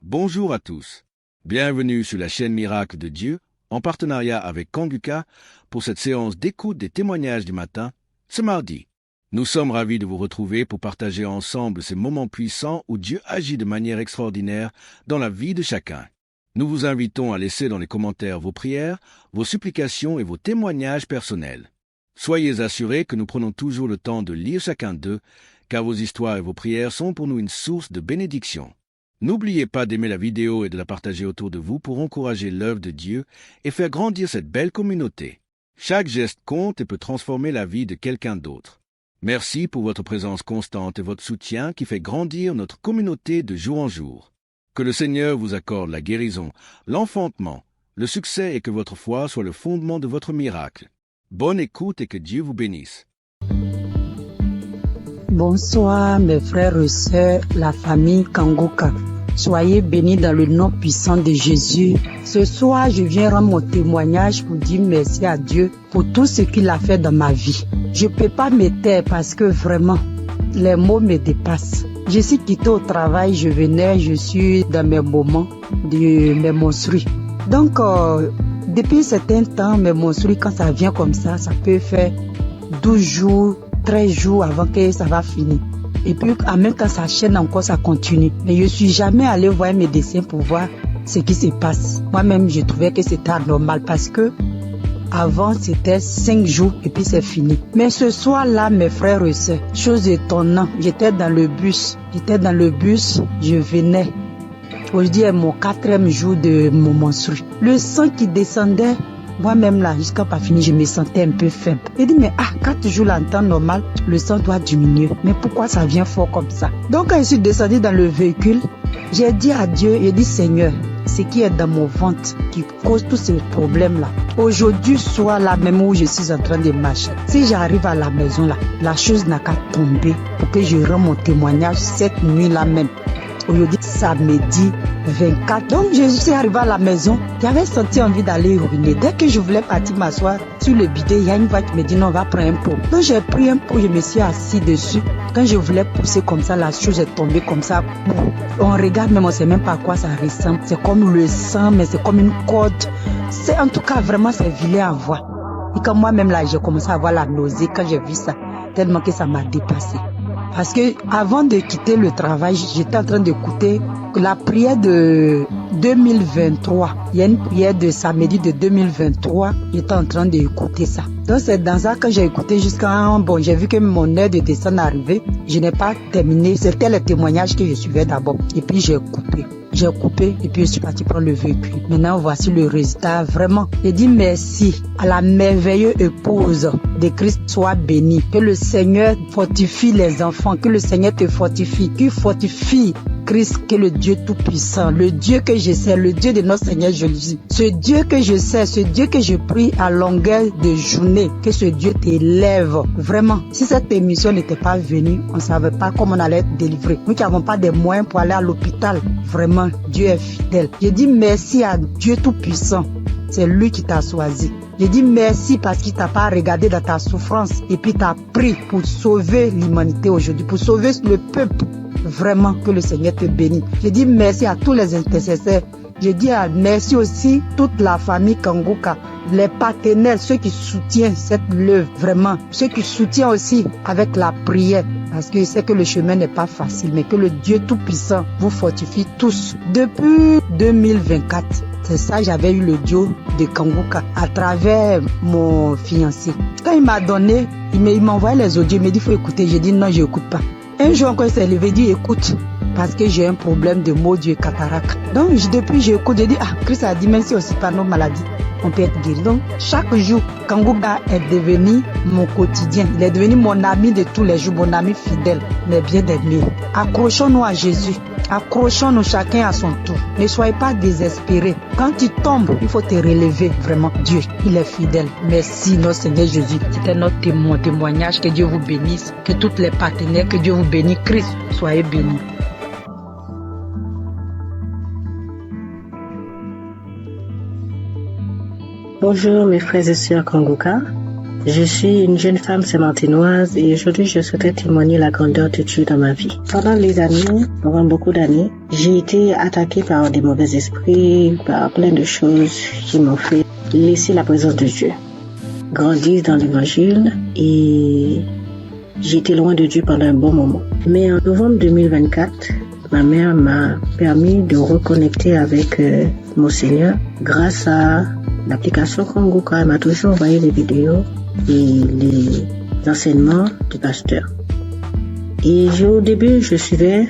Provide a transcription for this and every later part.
Bonjour à tous. Bienvenue sur la chaîne Miracle de Dieu, en partenariat avec Kanguka, pour cette séance d'écoute des témoignages du matin, ce mardi. Nous sommes ravis de vous retrouver pour partager ensemble ces moments puissants où Dieu agit de manière extraordinaire dans la vie de chacun. Nous vous invitons à laisser dans les commentaires vos prières, vos supplications et vos témoignages personnels. Soyez assurés que nous prenons toujours le temps de lire chacun d'eux, car vos histoires et vos prières sont pour nous une source de bénédiction. N'oubliez pas d'aimer la vidéo et de la partager autour de vous pour encourager l'œuvre de Dieu et faire grandir cette belle communauté. Chaque geste compte et peut transformer la vie de quelqu'un d'autre. Merci pour votre présence constante et votre soutien qui fait grandir notre communauté de jour en jour. Que le Seigneur vous accorde la guérison, l'enfantement, le succès et que votre foi soit le fondement de votre miracle. Bonne écoute et que Dieu vous bénisse. Bonsoir mes frères et sœurs, la famille Kanguka. Soyez bénis dans le nom puissant de Jésus. Ce soir, je viens rendre mon témoignage pour dire merci à Dieu pour tout ce qu'il a fait dans ma vie. Je ne peux pas me taire parce que vraiment, les mots me dépassent. Je suis quitté au travail, je suis dans mes moments de mes menstrues. Donc, depuis un certain temps, mes menstrues, quand ça vient comme ça peut faire 12 jours, 13 jours avant que ça va finir. Et puis en même temps ça chaîne encore, ça continue. Mais je suis jamais allé voir un médecin pour voir ce qui se passe. Moi-même je trouvais que c'était anormal parce que avant c'était 5 jours et puis c'est fini. Mais ce soir-là, mes frères et sœurs, chose étonnante, j'étais dans le bus, je venais. Aujourd'hui est mon 4e jour de mon menstru. Le sang qui descendait, moi-même là, jusqu'à pas fini, je me sentais un peu faible. J'ai dit, mais 4 jours là, en temps normal, le sang doit diminuer. Mais pourquoi ça vient fort comme ça? Donc quand je suis descendue dans le véhicule, j'ai dit à Dieu, j'ai dit, Seigneur, ce qui est dans mon ventre qui cause tous ces problèmes-là. Aujourd'hui soir là, même où je suis en train de marcher, si j'arrive à la maison là, la chose n'a qu'à tomber pour que je rende mon témoignage cette nuit-là même. Aujourd'hui, samedi 24. Donc, je suis arrivée à la maison. J'avais senti envie d'aller uriner. Dès que je voulais partir m'asseoir sur le bidet, il y a une voix qui me dit non, on va prendre un pot. Donc, j'ai pris un pot, je me suis assis dessus. Quand je voulais pousser comme ça, la chose est tombée comme ça. On regarde, mais on ne sait même pas à quoi ça ressemble. C'est comme le sang, mais c'est comme une corde. C'est en tout cas vraiment, c'est vilain à voir. Et quand moi-même là, j'ai commencé à avoir la nausée quand j'ai vu ça, tellement que ça m'a dépassé. Parce que avant de quitter le travail, j'étais en train d'écouter la prière de 2023. Il y a une prière de samedi de 2023. J'étais en train d'écouter ça. Donc c'est dans ça que j'ai écouté jusqu'à... j'ai vu que mon heure de descente arrivait. Je n'ai pas terminé. C'était le témoignage que je suivais d'abord. Et puis j'ai coupé et puis je suis parti prendre le véhicule. Maintenant, voici le résultat. Vraiment, je dis merci à la merveilleuse épouse de Christ soit bénie. Que le Seigneur fortifie les enfants, que le Seigneur te fortifie, qu'il fortifie Christ, que le Dieu tout-puissant, le Dieu que je sais, le Dieu de notre Seigneur Jésus, ce Dieu que je sais, ce Dieu que je prie à longueur de journée, que ce Dieu t'élève. Vraiment, si cette émission n'était pas venue, on ne savait pas comment on allait être délivré. Nous qui n'avons pas de moyens pour aller à l'hôpital, vraiment, Dieu est fidèle. Je dis merci à Dieu tout-puissant. C'est lui qui t'a choisi. Je dis merci parce qu'il t'a pas regardé dans ta souffrance et puis t'a pris pour sauver l'humanité aujourd'hui, pour sauver le peuple. Vraiment que le Seigneur te bénisse. Je dis merci à tous les intercesseurs. Je dis merci aussi toute la famille Kanguka, les partenaires, ceux qui soutiennent cette œuvre, vraiment, ceux qui soutiennent aussi avec la prière. Parce que je sais que le chemin n'est pas facile, mais que le Dieu Tout-Puissant vous fortifie tous. Depuis 2024, c'est ça, j'avais eu le duo de Kanguka à travers mon fiancé. Quand il m'a donné, il m'a envoyé les audios, il m'a dit il faut écouter. J'ai dit non, je n'écoute pas. Un jour encore, il s'est levé, il dit écoute, parce que j'ai un problème de maux d'yeux cataracte. Donc depuis, j'écoute, j'ai dit Christ a dit même si aussi par nos maladies, on peut être guéri. Donc chaque jour, Kanguka est devenu mon quotidien. Il est devenu mon ami de tous les jours, mon ami fidèle, mais bien aimé. Accrochons-nous à Jésus. Accrochons-nous chacun à son tour. Ne soyez pas désespérés. Quand tu tombes, il faut te relever. Vraiment, Dieu, il est fidèle. Merci, notre Seigneur Jésus. C'était notre témoignage. Que Dieu vous bénisse. Que tous les partenaires, que Dieu vous bénisse. Christ, soyez bénis. Bonjour mes frères et sœurs Kanguka. Je suis une jeune femme saint-martinoise et aujourd'hui je souhaiterais témoigner la grandeur de Dieu dans ma vie. Pendant beaucoup d'années, j'ai été attaquée par des mauvais esprits, par plein de choses qui m'ont fait laisser la présence de Dieu. Grandir dans l'évangile et j'ai été loin de Dieu pendant un bon moment. Mais en novembre 2024, ma mère m'a permis de reconnecter avec mon Seigneur grâce à l'application Kanguka. Elle m'a toujours envoyé les vidéos et les enseignements du pasteur. Et au début, je suivais,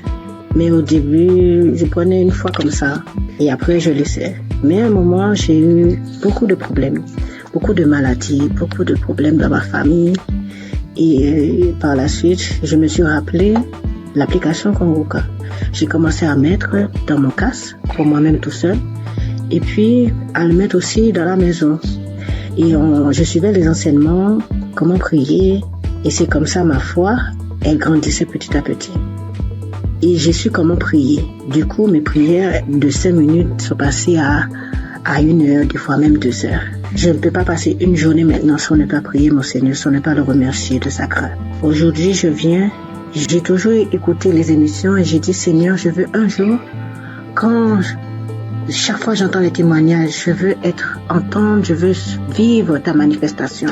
mais au début, je prenais une fois comme ça et après, je laissais. Mais à un moment, j'ai eu beaucoup de problèmes, beaucoup de maladies, beaucoup de problèmes dans ma famille. Et par la suite, je me suis rappelé l'application Kanguka. J'ai commencé à mettre dans mon casque, pour moi-même tout seul, et puis à le mettre aussi dans la maison. Et je suivais les enseignements, comment prier, et c'est comme ça ma foi, elle grandissait petit à petit. Et j'ai su comment prier. Du coup, mes prières de 5 minutes sont passées à 1 heure, des fois même 2 heures. Je ne peux pas passer une journée maintenant sans ne pas prier mon Seigneur, sans ne pas le remercier de sa grâce. Aujourd'hui, j'ai toujours écouté les émissions et j'ai dit, Seigneur, je veux un jour, chaque fois j'entends les témoignages, je veux entendre, je veux vivre ta manifestation.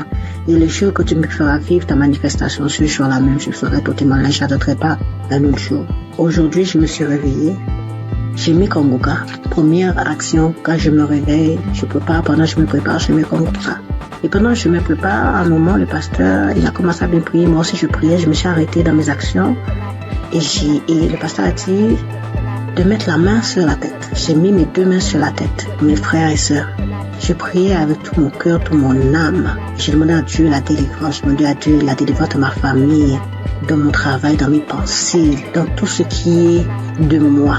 Et le jour que tu me feras vivre ta manifestation, ce jour-là même, je ferai ton témoignage, je n'attendrai pas un autre jour. Aujourd'hui, je me suis réveillée. J'ai mis Kanguka. Première action, quand je me réveille, je prépare, pendant que je me prépare, je mets Kanguka. Et pendant que je me prépare, à un moment, le pasteur, il a commencé à bien prier. Moi aussi, je priais, je me suis arrêtée dans mes actions. Et le pasteur a dit de mettre la main sur la tête. J'ai mis mes 2 mains sur la tête, mes frères et sœurs. Je priais avec tout mon cœur, toute mon âme. J'ai demandé à Dieu la délivrance. J'ai demandé à Dieu la délivrance de ma famille, dans mon travail, dans mes pensées, dans tout ce qui est de moi.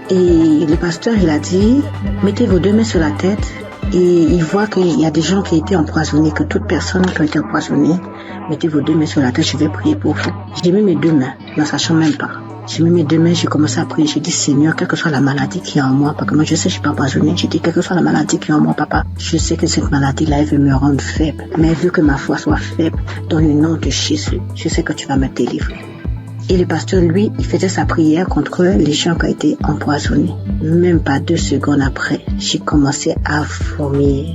Et le pasteur, il a dit, mettez vos 2 mains sur la tête. Et il voit qu'il y a des gens qui ont été empoisonnés, que toute personne qui a été empoisonnée, mettez vos 2 mains sur la tête, je vais prier pour vous. J'ai mis mes 2 mains, ne sachant même pas. J'ai mis mes 2 mains, j'ai commencé à prier. J'ai dit, Seigneur, quelle que soit la maladie qui est en moi, parce que moi je sais que je suis pas empoisonnée. J'ai dit, quelle que soit la maladie qui est en moi, papa, je sais que cette maladie-là, elle veut me rendre faible. Mais elle veut que ma foi soit faible. Dans le nom de Jésus, je sais que tu vas me délivrer. Et le pasteur, lui, il faisait sa prière contre les gens qui ont été empoisonnés. Même pas 2 secondes après, j'ai commencé à vomir.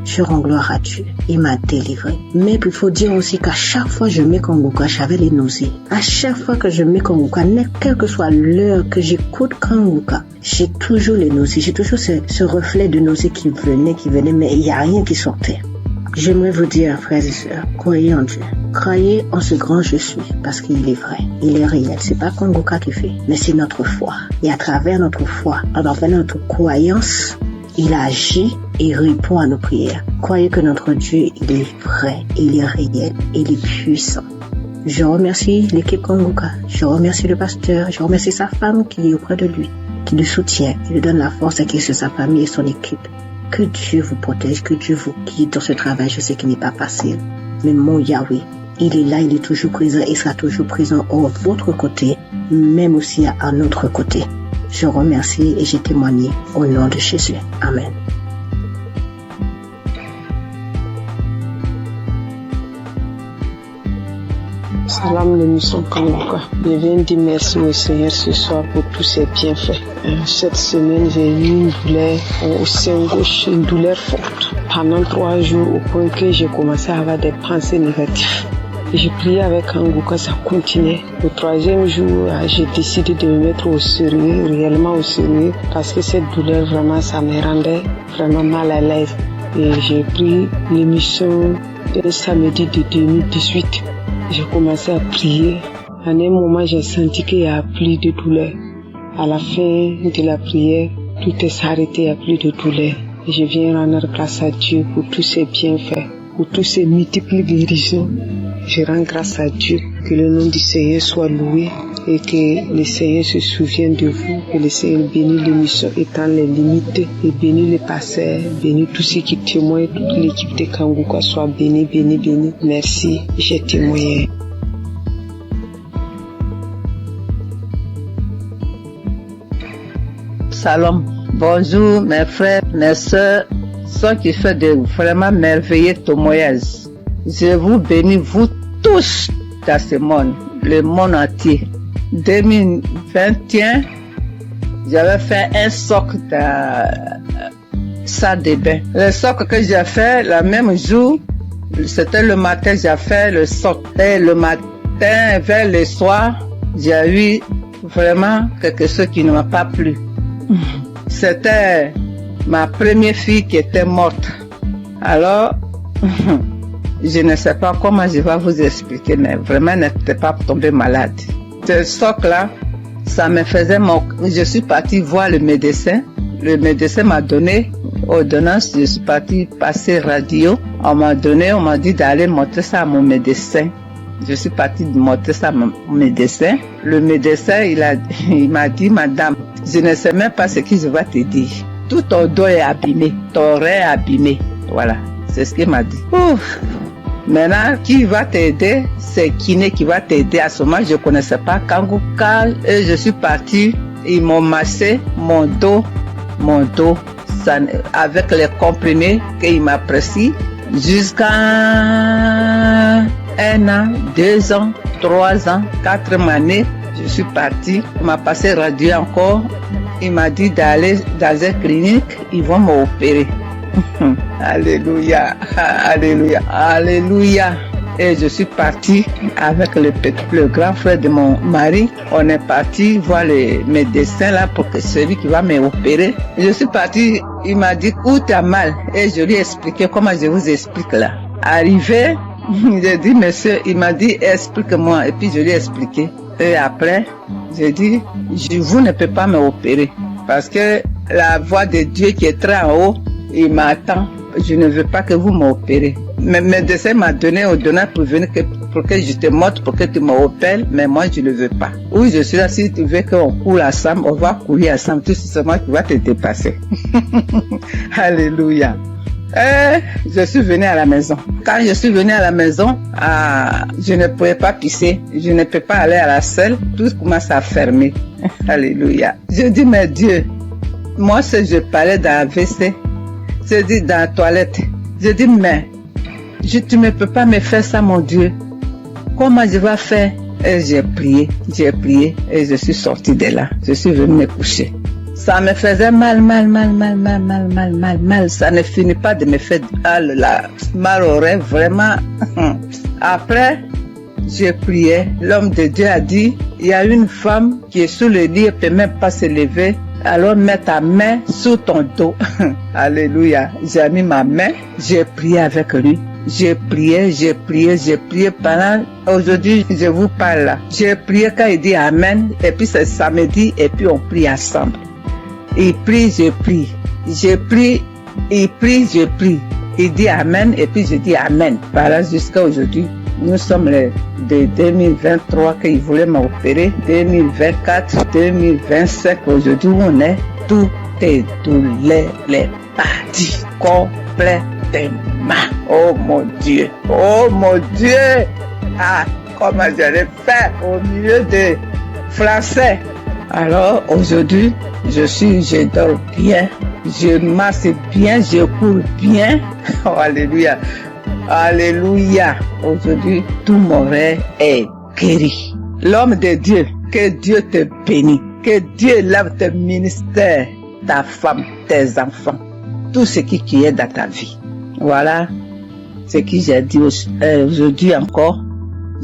Je rends gloire à Dieu. Il m'a délivré. Mais il faut dire aussi qu'à chaque fois que je mets Kanguka, j'avais les nausées. À chaque fois que je mets Kanguka, quelle que soit l'heure que j'écoute Kanguka, j'ai toujours les nausées. J'ai toujours ce reflet de nausées qui venait, mais il n'y a rien qui sortait. J'aimerais vous dire, frères et sœurs, croyez en Dieu. Croyez en ce grand je suis, parce qu'il est vrai, il est réel. C'est pas Kanguka qui fait, mais c'est notre foi. Et à travers notre foi, à travers notre croyance, il agit et répond à nos prières. Croyez que notre Dieu, il est vrai, il est réel, il est puissant. Je remercie l'équipe Kanguka, je remercie le pasteur, je remercie sa femme qui est auprès de lui, qui le soutient, qui lui donne la force et qui est sur sa famille et son équipe. Que Dieu vous protège, que Dieu vous guide dans ce travail. Je sais qu'il n'est pas facile. Mais mon Yahweh, il est là, il est toujours présent et sera toujours présent à votre côté, même aussi à notre côté. Je remercie et j'ai témoigné au nom de Jésus. Amen. Salam l'émission Kanguka. Je viens dire merci au Seigneur ce soir pour tous ses bienfaits. Cette semaine, j'ai eu une douleur au sein gauche, une douleur forte. Pendant 3 jours, au point que j'ai commencé à avoir des pensées négatives. J'ai prié avec Kanguka, ça continuait. Le 3e jour, j'ai décidé de me mettre au sérieux, réellement au sérieux, parce que cette douleur, vraiment, ça me rendait vraiment mal à l'aise. Et j'ai pris l'émission un samedi de 2018. J'ai commencé à prier. À un moment, j'ai senti qu'il n'y a plus de douleur. À la fin de la prière, tout est arrêté, il n'y a plus de douleur. Et je viens rendre grâce à Dieu pour tous ses bienfaits, pour tous ses multiples guérisons. Je rends grâce à Dieu, que le nom du Seigneur soit loué et que le Seigneur se souvienne de vous, que le Seigneur bénisse l'émission étant les limites et bénisse les pasteurs, bénisse tous ceux qui témoignent, toute l'équipe de Kanguka soit bénie, bénie, bénie. Merci, j'ai témoigné. Salam. Bonjour mes frères, mes sœurs. ce qui fait de vraiment merveilleux témoignages. Je vous bénis, vous tous, dans ce monde, le monde entier. 2021, j'avais fait un socle dans salle de bain. Le socle que j'ai fait, le même jour, c'était le matin, j'ai fait le socle. Et le matin, vers le soir, j'ai eu vraiment quelque chose qui ne m'a pas plu. C'était ma première fille qui était morte. Alors, je ne sais pas comment je vais vous expliquer, mais vraiment, elle n'était pas tombée malade. Ce socle-là, ça me faisait je suis partie voir le médecin. Le médecin m'a donné ordonnance. Je suis partie passer radio. On m'a dit d'aller montrer ça à mon médecin. Je suis partie montrer ça à mon médecin. Le médecin, il m'a dit, madame, je ne sais même pas ce que je vais te dire. Tout ton dos est abîmé, ton rein est abîmé. Voilà, c'est ce qu'il m'a dit. Ouf. Maintenant, qui va t'aider? C'est kiné qui va t'aider. À ce moment, je ne connaissais pas Kanguka. Et je suis partie. Ils m'ont massé mon dos, ça, avec les comprimés qu'il m'a prescrit jusqu'à 1 an, 2 ans, 3 ans, 4 années. Je suis partie. Il m'a passé radio encore. Il m'a dit d'aller dans une clinique. Ils vont m'opérer. Alléluia, alléluia, alléluia. Et je suis partie avec le grand frère de mon mari. On est parti voir le médecin là pour que celui qui va m'opérer. Je suis partie, il m'a dit où t'as mal. Et je lui ai expliqué comment je vous explique là. Arrivé, j'ai dit monsieur, il m'a dit explique-moi. Et puis je lui ai expliqué. Et après, j'ai dit vous ne pouvez pas m'opérer parce que la voix de Dieu qui est très en haut, il m'attend. Je ne veux pas que vous m'opérez. Mais le médecin m'a donné ordonnance pour venir pour que je te montre, pour que tu m'opères, mais moi je ne veux pas. Oui, je suis là, si tu veux qu'on coule ensemble, on va courir ensemble, tout simplement tu vas te dépasser. Alléluia. Et je suis venue à la maison. Quand je suis venue à la maison, je ne pouvais pas pisser, je ne peux pas aller à la selle, tout commence à fermer. Alléluia. Je dis, mais Dieu, moi si je parlais dans la WC, je dis dans la toilette, je dis mais tu ne peux pas me faire ça mon Dieu. Comment je vais faire? Et j'ai prié et je suis sortie de là. Je suis venue me coucher. Ça me faisait mal. Ça ne finit pas de me faire mal au rêve, vraiment. Après, j'ai prié. L'homme de Dieu a dit, il y a une femme qui est sous le lit, elle ne peut même pas se lever. Alors mets ta main sous ton dos. Alléluia. J'ai mis ma main, j'ai prié avec lui. J'ai prié pendant, aujourd'hui je vous parle là. J'ai prié quand il dit Amen, et puis c'est samedi, et puis on prie ensemble. Il prie, je prie. Je prie, il prie, je prie. Il dit Amen, et puis je dis Amen. Voilà jusqu'à aujourd'hui. Nous sommes de 2023 qu'il voulait m'opérer, 2024, 2025, aujourd'hui on est, tout est douleur, les parties complètement. Oh mon Dieu, ah, comment j'allais faire au milieu des Français. Alors aujourd'hui, je dors bien, je marche bien, je cours bien, oh alléluia. Alléluia. Aujourd'hui, tout mon rêve est guéri. L'homme de Dieu, que Dieu te bénisse. Que Dieu lave tes ministères, ta femme, tes enfants. Tout ce qui est dans ta vie. Voilà ce que j'ai dit aujourd'hui encore.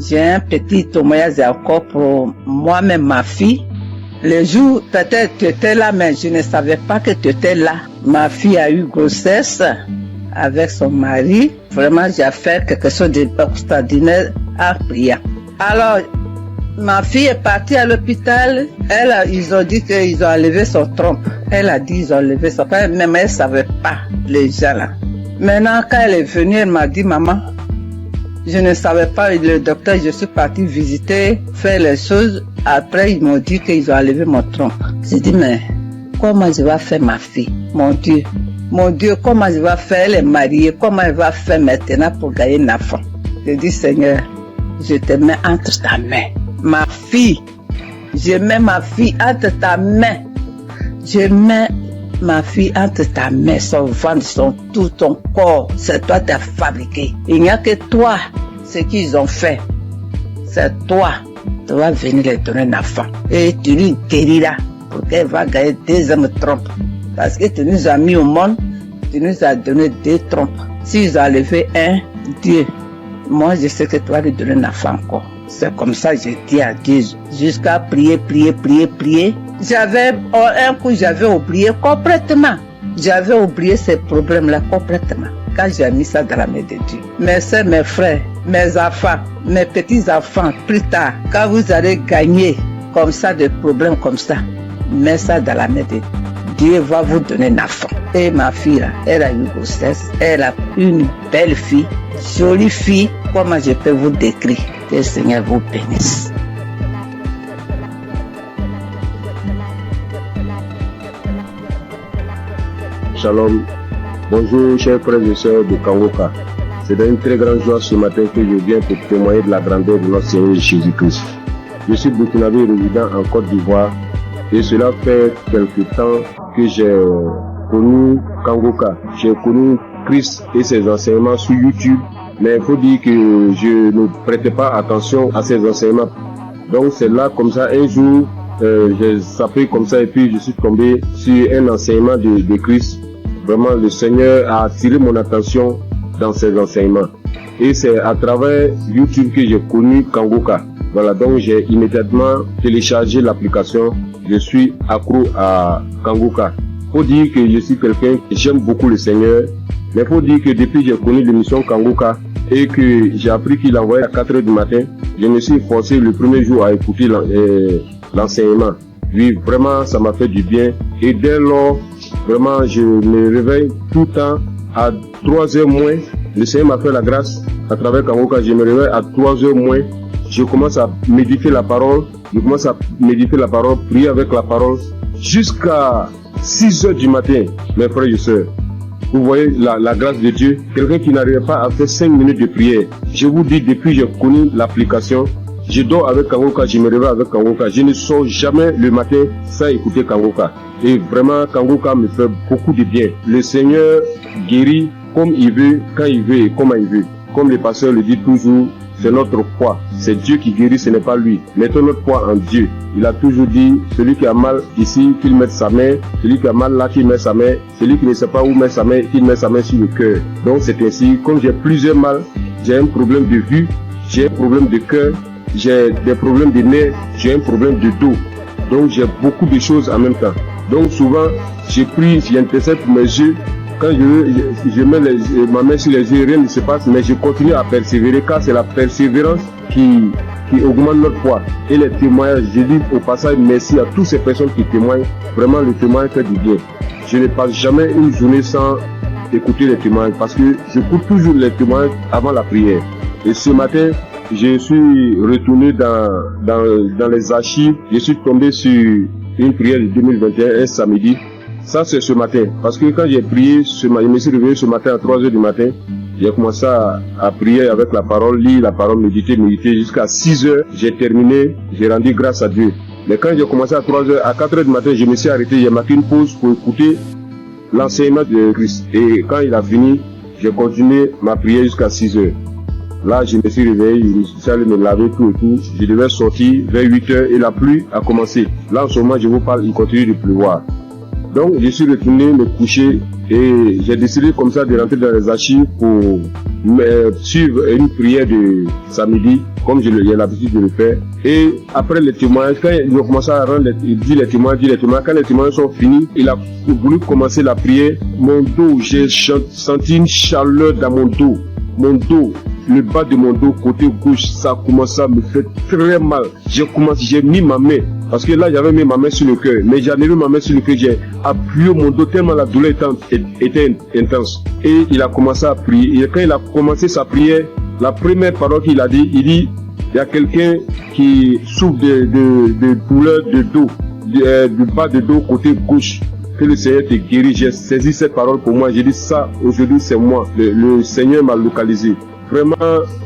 J'ai un petit témoignage encore pour moi-même, ma fille. Le jour, peut-être tu étais là, mais je ne savais pas que tu étais là. Ma fille a eu grossesse avec son mari. Vraiment, j'ai fait quelque chose d'extraordinaire en priant. Alors, ma fille est partie à l'hôpital. Ils ont dit qu'ils ont enlevé son trompe. Elle a dit qu'ils ont enlevé son trompe, mais elle ne savait pas, les gens là. Maintenant, quand elle est venue, elle m'a dit, maman, je ne savais pas, le docteur, je suis partie visiter, faire les choses. Après, ils m'ont dit qu'ils ont enlevé mon trompe. J'ai dit, mais comment je vais faire ma fille? Mon Dieu, comment je vais faire? Elle est mariée, comment elle va faire maintenant pour gagner un enfant? Je dis, Seigneur, je te mets entre ta main. Ma fille, je mets ma fille entre ta main. Je mets ma fille, entre ta main, son ventre, tout ton corps, c'est toi qui as fabriqué. Il n'y a que toi, ce qu'ils ont fait. C'est toi. Tu vas venir les donner un enfant. Et tu lui guériras pour qu'elle va gagner 2 hommes trompes. Parce que tu nous as mis au monde, tu nous as donné 2 trompes. S'ils ont levé un, Dieu, moi je sais que tu vas lui donner un enfant encore. C'est comme ça que je dis à Dieu, jusqu'à prier. Un coup, j'avais oublié complètement. J'avais oublié ces problèmes-là complètement. Quand j'ai mis ça dans la main de Dieu. Mes soeurs, mes frères, mes enfants, mes petits-enfants, plus tard, quand vous allez gagner comme ça, des problèmes comme ça, mets ça dans la main de Dieu. Dieu va vous donner un enfant. Et ma fille, là, elle a une grossesse, elle a une belle fille, jolie fille. Comment je peux vous décrire? Que le Seigneur vous bénisse. Shalom. Bonjour chers frères et sœurs de Kangoka. C'est une très grande joie ce matin que je viens pour témoigner de la grandeur de notre Seigneur Jésus-Christ. Je suis burkinabé résident en Côte d'Ivoire et cela fait quelque temps que j'ai connu Kangoka. J'ai connu Christ et ses enseignements sur YouTube, mais il faut dire que je ne prêtais pas attention à ses enseignements. Donc c'est là comme ça un jour j'ai sapé comme ça et puis je suis tombé sur un enseignement de Christ. Vraiment le Seigneur a attiré mon attention dans ses enseignements. Et c'est à travers YouTube que j'ai connu Kangoka. Voilà, donc j'ai immédiatement téléchargé l'application. Je suis accro à Kangoka. Faut dire que je suis quelqu'un qui j'aime beaucoup le Seigneur. Mais faut dire que depuis que j'ai connu l'émission Kangoka et que j'ai appris qu'il envoyait à 4h du matin, je me suis forcé le premier jour à écouter l'enseignement. Oui, vraiment, ça m'a fait du bien. Et dès lors, vraiment, je me réveille tout le temps à 3h moins. Le Seigneur m'a fait la grâce à travers Kangoka. Je me réveille à 3h moins. Je commence à méditer la parole. Prier avec la parole jusqu'à 6h du matin, mes frères et sœurs. Vous voyez la grâce de Dieu. Quelqu'un qui n'arrive pas à faire 5 minutes de prière. Je vous dis, depuis que j'ai connu l'application, je dors avec Kangoka, je me réveille avec Kangoka. Je ne sors jamais le matin sans écouter Kangoka. Et vraiment, Kangoka me fait beaucoup de bien. Le Seigneur guérit comme il veut, quand il veut et comment il veut. Comme le pasteur le dit toujours, c'est notre foi. C'est Dieu qui guérit, ce n'est pas lui. Mettons notre foi en Dieu. Il a toujours dit, celui qui a mal ici, qu'il mette sa main. Celui qui a mal là, qu'il mette sa main. Celui qui ne sait pas où mettre sa main, qu'il mette sa main sur le cœur. Donc c'est ainsi, comme j'ai plusieurs mal, j'ai un problème de vue, j'ai un problème de cœur, j'ai des problèmes de nerfs, j'ai un problème de dos. Donc j'ai beaucoup de choses en même temps. Donc souvent, j'intercède pour mes yeux. Quand je mets ma main sur les yeux, rien ne se passe, mais je continue à persévérer car c'est la persévérance qui augmente notre foi. Et les témoignages, je dis au passage merci à toutes ces personnes qui témoignent. Vraiment, le témoignage fait du bien. Je ne passe jamais une journée sans écouter les témoignages parce que j'écoute toujours les témoignages avant la prière. Et ce matin, je suis retourné dans les archives. Je suis tombé sur une prière de 2021, un samedi. Ça, c'est ce matin. Parce que quand j'ai prié, je me suis réveillé ce matin à 3h du matin. J'ai commencé à prier avec la parole, lire la parole, méditer jusqu'à 6h. J'ai terminé, j'ai rendu grâce à Dieu. Mais quand j'ai commencé à 3h, à 4h du matin, je me suis arrêté. J'ai marqué une pause pour écouter l'enseignement de Christ. Et quand il a fini, j'ai continué ma prière jusqu'à 6h. Là, je me suis réveillé, je suis allé me laver tout et tout. Je devais sortir vers 8h et la pluie a commencé. Là, en ce moment, je vous parle, il continue de pleuvoir. Donc, je suis retourné me coucher et j'ai décidé comme ça de rentrer dans les archives pour suivre une prière de samedi, comme j'ai l'habitude de le faire. Et après les témoignages, quand il a commencé à rendre les témoignages, quand les témoignages sont finis, il a voulu commencer la prière. Mon dos, j'ai senti une chaleur dans mon dos. Mon dos, le bas de mon dos, côté gauche, ça a commencé à me faire très mal. J'ai mis ma main, parce que là j'avais mis ma main sur le cœur, mais j'en ai mis ma main sur le cœur, j'ai appuyé mon dos tellement la douleur était intense. Et il a commencé à prier. Et quand il a commencé sa prière, la première parole qu'il a dit, il y a quelqu'un qui souffre de douleur de dos, du bas de dos côté gauche. Que le Seigneur te guérit. J'ai saisi cette parole pour moi. J'ai dit ça, aujourd'hui c'est moi. Le Seigneur m'a localisé. vraiment,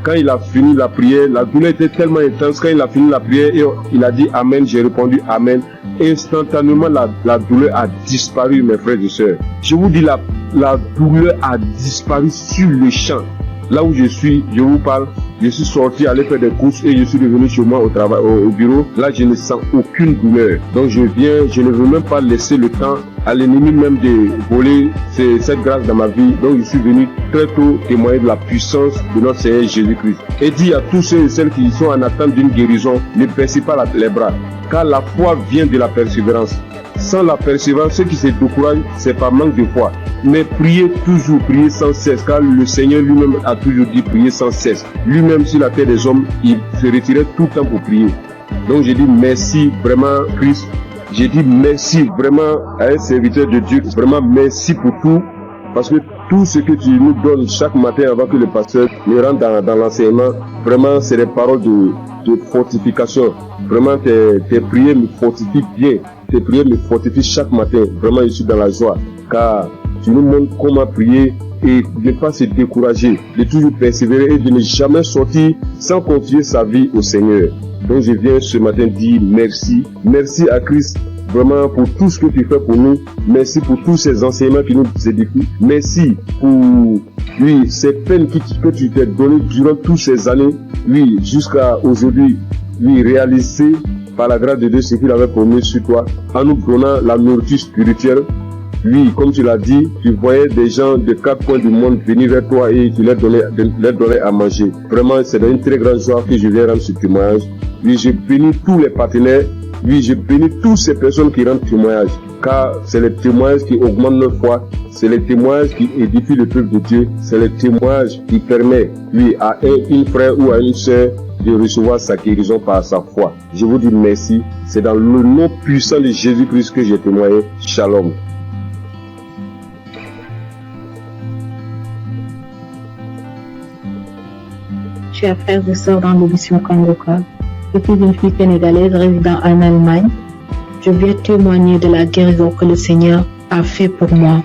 quand il a fini la prière, la douleur était tellement intense. Quand il a fini la prière, il a dit Amen, j'ai répondu Amen. Instantanément, la douleur a disparu, mes frères et sœurs. Je vous dis, la douleur a disparu sur le champ. Là où je suis, je vous parle, je suis sorti aller faire des courses et je suis revenu chez moi au bureau. Là, je ne sens aucune douleur. Donc je ne veux même pas laisser le temps à l'ennemi même de voler cette grâce dans ma vie. Donc je suis venu très tôt témoigner de la puissance de notre Seigneur Jésus-Christ. Et dit à tous ceux et celles qui sont en attente d'une guérison, ne baissez pas les bras, car la foi vient de la persévérance. Sans la persévérance, ceux qui se découragent, c'est par manque de foi. Mais priez toujours, priez sans cesse, car le Seigneur lui-même a toujours dit prier sans cesse. Lui-même sur la terre des hommes, il se retirait tout le temps pour prier. Donc j'ai dit merci vraiment Christ. J'ai dit merci vraiment à un serviteur de Dieu. Vraiment merci pour tout. Parce que tout ce que tu nous donnes chaque matin avant que le pasteur ne rentre dans l'enseignement, vraiment c'est des paroles de fortification. Vraiment tes prières me fortifient bien. Tes prières me fortifient chaque matin. Vraiment je suis dans la joie. Car tu nous montres comment prier et de ne pas se décourager, de toujours persévérer et de ne jamais sortir sans confier sa vie au Seigneur. Donc je viens ce matin dire merci. Merci à Christ vraiment pour tout ce que tu fais pour nous. Merci pour tous ces enseignements qui nous édifient. Merci pour ces peines que tu t'es données durant toutes ces années. Jusqu'à aujourd'hui, réaliser par la grâce de Dieu ce qu'il avait promis sur toi en nous donnant la nourriture spirituelle. Comme tu l'as dit, tu voyais des gens de 4 coins du monde venir vers toi et tu leur donnais à manger. Vraiment, c'est une très grande joie que je viens rendre ce témoignage. Je bénis tous les partenaires. Je bénis toutes ces personnes qui rendent témoignage. Car c'est les témoignages qui augmentent notre foi. C'est les témoignages qui édifient le peuple de Dieu. C'est les témoignages qui permettent, à un frère ou à une sœur de recevoir sa guérison par sa foi. Je vous dis merci. C'est dans le nom puissant de Jésus-Christ que j'ai témoigné. Shalom. Chers frères et sœurs dans l'émission Kangoka, je suis une fille sénégalaise résidant en Allemagne. Je viens témoigner de la guérison que le Seigneur a fait pour moi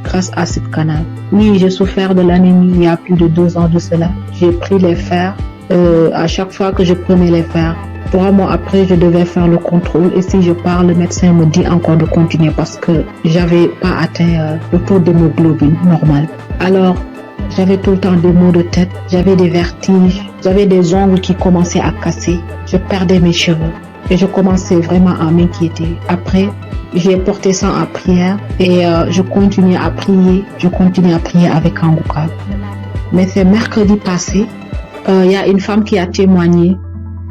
grâce à ce canal. Oui, j'ai souffert de l'anémie il y a plus de 2 ans de cela. J'ai pris les fers. À chaque fois que je prenais les fers, 3 mois après, je devais faire le contrôle. Et si je parle, le médecin me dit encore de continuer parce que j'avais pas atteint le taux d'hémoglobine normal. Alors, j'avais tout le temps des maux de tête, j'avais des vertiges, j'avais des ongles qui commençaient à casser, je perdais mes cheveux et je commençais vraiment à m'inquiéter. Après, j'ai porté ça en prière et je continuais à prier avec Kangoka. Mais c'est mercredi passé, il y a une femme qui a témoigné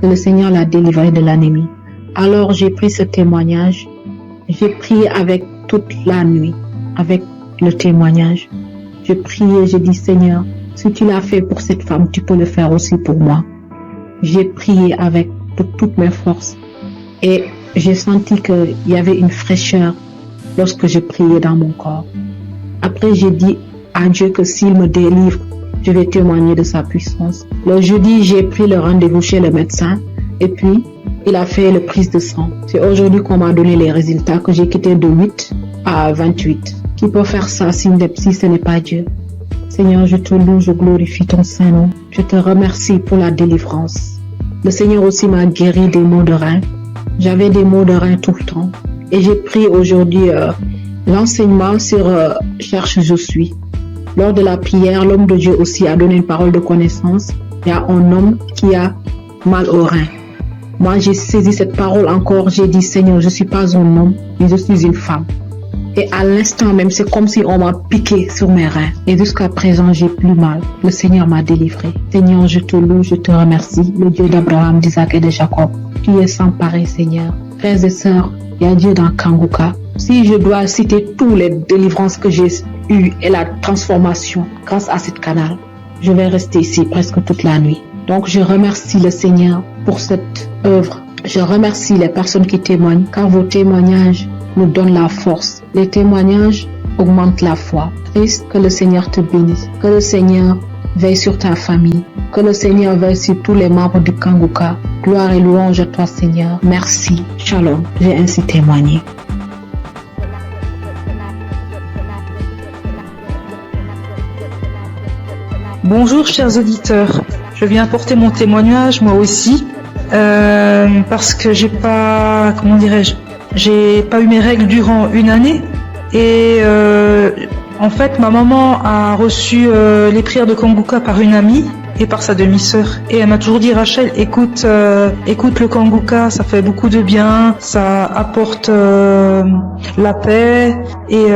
que le Seigneur l'a délivrée de l'anémie. Alors j'ai pris ce témoignage, j'ai prié avec toute la nuit, avec le témoignage. Je priais, j'ai dit Seigneur, si tu l'as fait pour cette femme, tu peux le faire aussi pour moi. J'ai prié avec toutes mes forces et j'ai senti qu'il y avait une fraîcheur lorsque je priais dans mon corps. Après, j'ai dit à Dieu que s'il me délivre, je vais témoigner de sa puissance. Le jeudi, j'ai pris le rendez-vous chez le médecin et puis il a fait le prise de sang. C'est aujourd'hui qu'on m'a donné les résultats que j'ai quitté de 8 à 28. Qui peut faire ça si ce n'est pas Dieu? Seigneur, je te loue, je glorifie ton Saint-Nom. Je te remercie pour la délivrance. Le Seigneur aussi m'a guéri des maux de rein. J'avais des maux de rein tout le temps. Et j'ai pris aujourd'hui l'enseignement sur Cherche je suis. Lors de la prière, l'homme de Dieu aussi a donné une parole de connaissance. Il y a un homme qui a mal au rein. Moi, j'ai saisi cette parole encore. J'ai dit, Seigneur, je ne suis pas un homme, mais je suis une femme. Et à l'instant même, c'est comme si on m'a piqué sur mes reins. Et jusqu'à présent, j'ai plus mal. Le Seigneur m'a délivré. Seigneur, je te loue, je te remercie. Le Dieu d'Abraham, d'Isaac et de Jacob. Tu es sans pareil, Seigneur. Frères et sœurs, il y a Dieu dans Kangoka. Si je dois citer toutes les délivrances que j'ai eues et la transformation grâce à cette canal, je vais rester ici presque toute la nuit. Donc, je remercie le Seigneur pour cette œuvre. Je remercie les personnes qui témoignent, car vos témoignages nous donnent la force. Les témoignages augmentent la foi. Christ, que le Seigneur te bénisse. Que le Seigneur veille sur ta famille. Que le Seigneur veille sur tous les membres du Kangoka. Gloire et louange à toi, Seigneur. Merci. Shalom. J'ai ainsi témoigné. Bonjour chers auditeurs, je viens apporter mon témoignage moi aussi parce que j'ai pas eu mes règles durant une année et en fait ma maman a reçu les prières de Kanguka par une amie et par sa demi-sœur et elle m'a toujours dit Rachel écoute le Kanguka, ça fait beaucoup de bien, ça apporte la paix et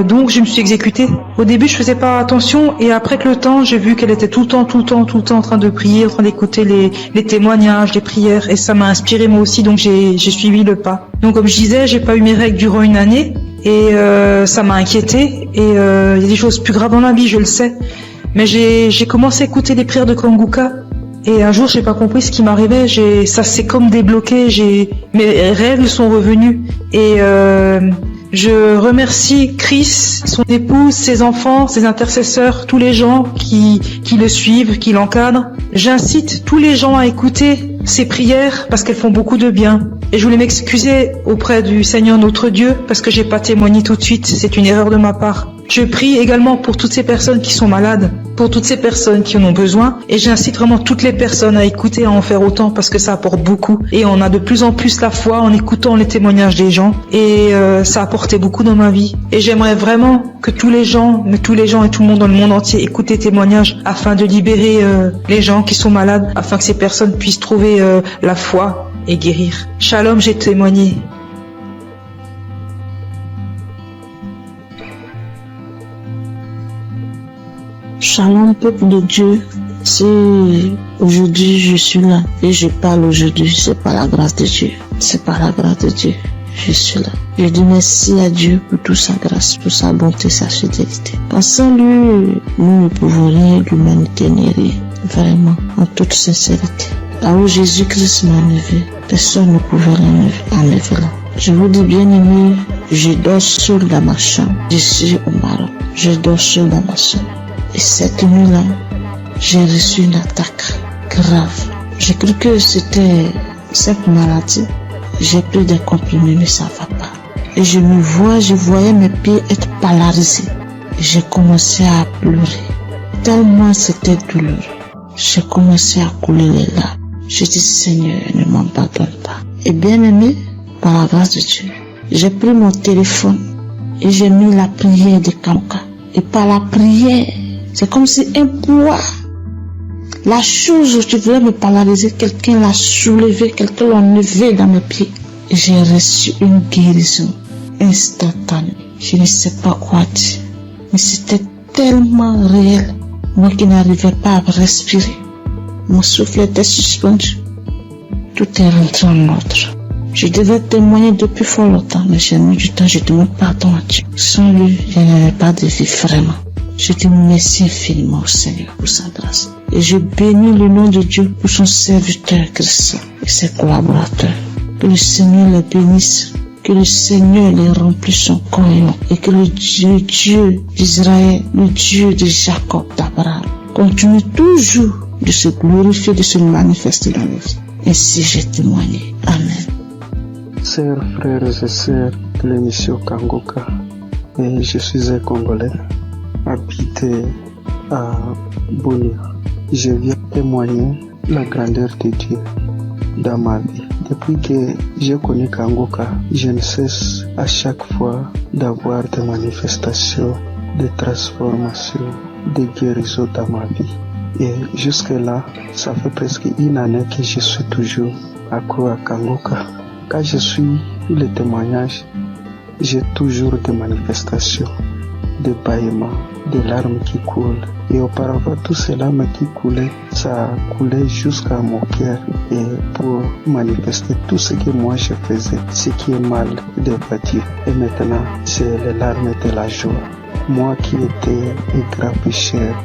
donc je me suis exécutée. Au début je faisais pas attention et après que le temps j'ai vu qu'elle était tout le temps en train de prier, en train d'écouter les témoignages, les prières et ça m'a inspiré moi aussi donc j'ai suivi le pas. Donc comme je disais j'ai pas eu mes règles durant une année et ça m'a inquiétée et il y a des choses plus graves dans la vie je le sais. Mais j'ai commencé à écouter les prières de Kanguka et un jour j'ai pas compris ce qui m'arrivait, ça s'est comme débloqué, mes règles sont revenues et je remercie Chris, son épouse, ses enfants, ses intercesseurs, tous les gens qui le suivent, qui l'encadrent. J'incite tous les gens à écouter ces prières parce qu'elles font beaucoup de bien. Et je voulais m'excuser auprès du Seigneur notre Dieu parce que j'ai pas témoigné tout de suite, c'est une erreur de ma part. Je prie également pour toutes ces personnes qui sont malades, pour toutes ces personnes qui en ont besoin et j'incite vraiment toutes les personnes à écouter, à en faire autant parce que ça apporte beaucoup et on a de plus en plus la foi en écoutant les témoignages des gens et ça a apporté beaucoup dans ma vie et j'aimerais vraiment que tous les gens et tout le monde dans le monde entier écoutent les témoignages afin de libérer les gens qui sont malades, afin que ces personnes puissent trouver la foi et guérir. Shalom, j'ai témoigné. Shalom, peuple de Dieu. Si aujourd'hui je suis là et je parle aujourd'hui, c'est par la grâce de Dieu. C'est par la grâce de Dieu. Je suis là. Je dis merci à Dieu pour toute sa grâce, pour sa bonté, sa fidélité. Sans lui, nous ne pouvons rien, l'humanité n'est rien. Vraiment, en toute sincérité. Là où Jésus-Christ m'a enlevé, personne ne pouvait enlever là. Je vous dis bien aimé, je dors seul dans ma chambre. Je suis au Maroc. Je dors seul dans ma chambre. Et cette nuit-là, j'ai reçu une attaque grave. J'ai cru que c'était cette maladie. J'ai pris des comprimés, mais ça va pas. Et je voyais mes pieds être polarisés. J'ai commencé à pleurer. Tellement c'était douloureux. J'ai commencé à couler les larmes. Je dis, Seigneur, ne m'abandonne pas. Et bien aimé, par la grâce de Dieu, j'ai pris mon téléphone et j'ai mis la prière de Kanguka. Et par la prière, c'est comme si un poids, la chose où tu voulais me polariser, quelqu'un l'a soulevé, quelqu'un l'a enlevé dans mes pieds. Et j'ai reçu une guérison instantanée. Je ne sais pas quoi dire. Mais c'était tellement réel. Moi qui n'arrivais pas à respirer. Mon souffle était suspendu. Tout est rentré en ordre. Je devais témoigner depuis fort longtemps, mais j'ai mis du temps, je demande pardon à Dieu. Sans lui, je n'avais pas de vie vraiment. Je dis merci infiniment au Seigneur pour sa grâce. Et je bénis le nom de Dieu pour son serviteur Christ et ses collaborateurs. Que le Seigneur les bénisse, que le Seigneur les remplisse son corps et que le Dieu d'Israël, le Dieu de Jacob, d'Abraham, continue toujours de se glorifier, de se manifester dans nos vies. Ainsi j'ai témoigné. Amen. Chers frères et sœurs de l'émission Kanguka, et je suis un Congolais habité à Bunia. Je viens témoigner la grandeur de Dieu dans ma vie. Depuis que j'ai connu Kanguka, je ne cesse à chaque fois d'avoir des manifestations, de transformations, de guérisons dans ma vie. Et jusque-là, ça fait presque une année que je suis toujours accro à Kanguka. Quand je suis le témoignage, j'ai toujours des manifestations, des bâillements, des larmes qui coulent. Et auparavant, tous ces larmes qui coulaient, ça coulait jusqu'à mon cœur. Et pour manifester tout ce que moi je faisais, ce qui est mal de voiture. Et maintenant, c'est les larmes de la joie. Moi qui étais un grand pécheur,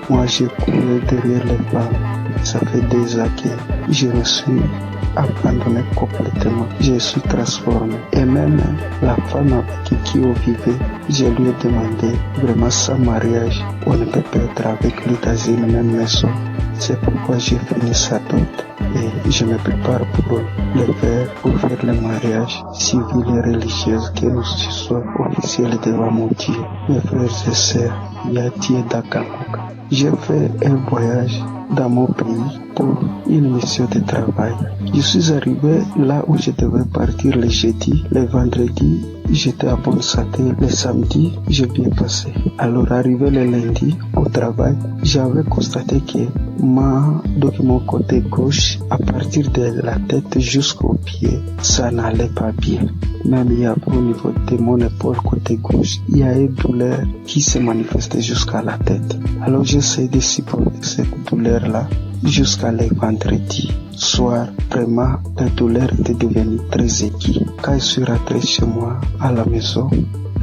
moi j'ai coulé derrière les flammes. Ça fait des années que je me suis abandonné complètement. Je suis transformé. Et même la femme avec qui on vivait, je lui ai demandé vraiment sans mariage, on ne peut pas être avec lui dans une même maison. C'est pourquoi j'ai fini sa dot et je me prépare pour faire le mariage civil et religieux que nous soyons officiels devant mon Dieu. Mes frères et sœurs, Yati et Dakangoka. J'ai fait un voyage dans mon pays pour une mission de travail. Je suis arrivé là où je devais partir le jeudi, le vendredi, j'étais à Bonsaté, le samedi, je viens passer. Alors arrivé le lundi au travail, j'avais constaté que mon côté gauche, à partir de la tête jusqu'au pied, ça n'allait pas bien. Même il y a au niveau de mon épaule côté gauche, il y a une douleur qui se manifestait jusqu'à la tête. Alors j'essaie de supporter cette douleur-là jusqu'à le vendredi soir. Vraiment, la douleur était devenue très aiguë. Quand je suis rentré chez moi à la maison,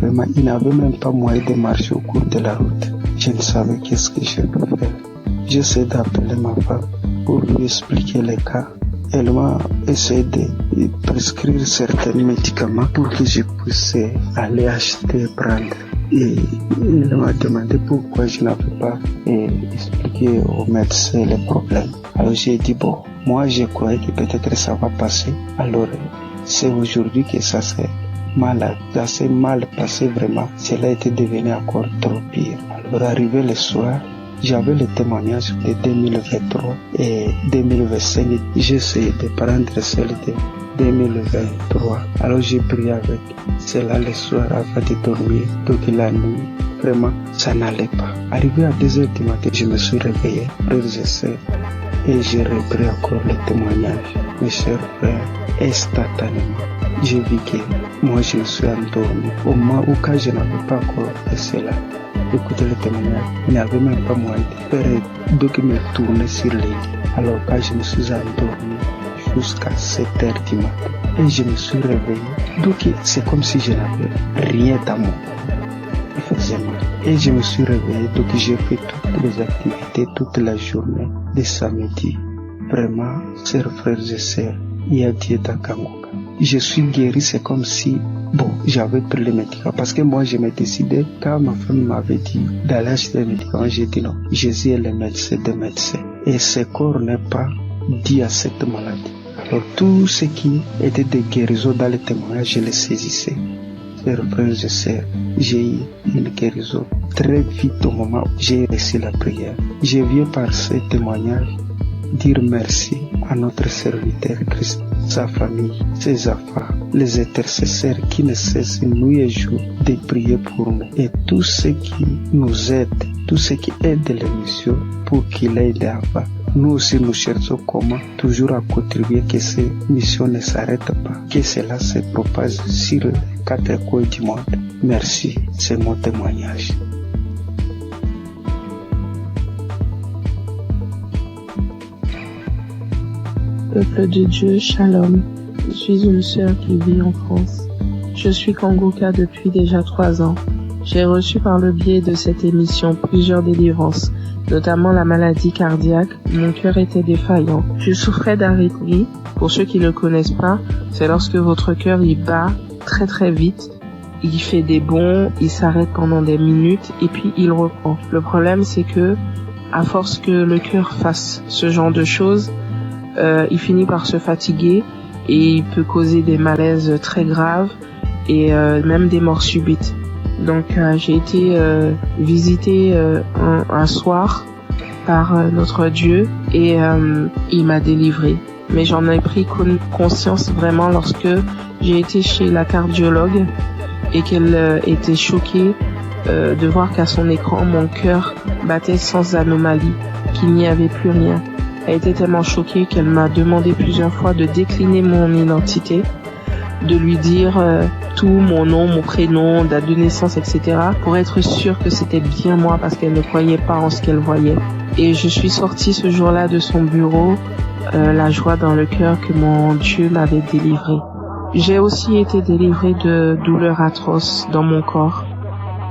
vraiment, il n'avait même pas moyen de marcher au cours de la route. Je ne savais qu'est-ce que je peux faire. J'essaie d'appeler ma femme pour lui expliquer les cas. Elle m'a essayé de prescrire certains médicaments pour que je puisse aller acheter et prendre. Et il m'a demandé pourquoi je n'avais pas expliqué au médecin les problèmes. Alors j'ai dit moi je croyais que peut-être ça va passer. Alors c'est aujourd'hui que ça s'est mal passé vraiment. Cela était devenu encore trop pire. Alors arrivé le soir, j'avais le témoignage de 2023 et 2025. J'essayais de prendre celle de 2023. Alors j'ai prié avec cela le soir avant de dormir. Donc la nuit, vraiment, ça n'allait pas. Arrivé à 2h du matin, je me suis réveillé, frères et sœurs, et j'ai repris encore le témoignage. Mes chers frères, instantanément, j'ai vu que moi je me suis endormi. Au moment où quand je n'avais pas encore fait cela, écoutez le témoignage, il n'y avait même pas moyen de faire donc me tourner sur les lits. Alors quand je me suis endormi jusqu'à 7h du matin et je me suis réveillé, donc c'est comme si je n'avais rien dans mon corps. Il faisait mal. Et je me suis réveillé, donc j'ai fait toutes les activités toute la journée de samedi. Vraiment, chers frères et sœurs, il y a Dieu dans Kangoka. Je suis guéri, c'est comme si j'avais pris les médicaments. Parce que moi, je me décidais, quand ma femme m'avait dit d'aller acheter les médicaments, j'ai dit non, Jésus est le médecin des médecins. Et ce corps n'est pas dit à cette maladie. Alors, tout ce qui était de guérison dans les témoignages, je les saisissais. Chers frères et sœurs, j'ai eu une guérison très vite au moment où j'ai reçu la prière. Je viens par ces témoignages dire merci à notre serviteur Christ, sa famille, ses enfants, les intercesseurs qui ne cessent nuit et jour de prier pour nous et tous ceux qui nous aident, tous ceux qui aident l'émission pour qu'il aille avant. Nous aussi nous cherchons comment toujours à contribuer que ces missions ne s'arrêtent pas, que cela se propage sur les 4 coins du monde. Merci, c'est mon témoignage. Peuple de Dieu, Shalom. Je suis une sœur qui vit en France. Je suis Kangoka depuis déjà 3 ans. J'ai reçu par le biais de cette émission plusieurs délivrances, notamment la maladie cardiaque. Mon cœur était défaillant. Je souffrais d'arythmie. Pour ceux qui ne le connaissent pas, c'est lorsque votre cœur il bat très très vite. Il fait des bonds, il s'arrête pendant des minutes et puis il reprend. Le problème c'est que, à force que le cœur fasse ce genre de choses, il finit par se fatiguer et il peut causer des malaises très graves et même des morts subites. Donc j'ai été visitée un soir par notre Dieu et il m'a délivrée. Mais j'en ai pris conscience vraiment lorsque j'ai été chez la cardiologue et qu'elle était choquée de voir qu'à son écran mon cœur battait sans anomalie, qu'il n'y avait plus rien. Elle était tellement choquée qu'elle m'a demandé plusieurs fois de décliner mon identité, de lui dire tout, mon nom, mon prénom, date de naissance, etc. pour être sûre que c'était bien moi parce qu'elle ne croyait pas en ce qu'elle voyait. Et je suis sortie ce jour-là de son bureau, la joie dans le cœur que mon Dieu m'avait délivrée. J'ai aussi été délivrée de douleurs atroces dans mon corps,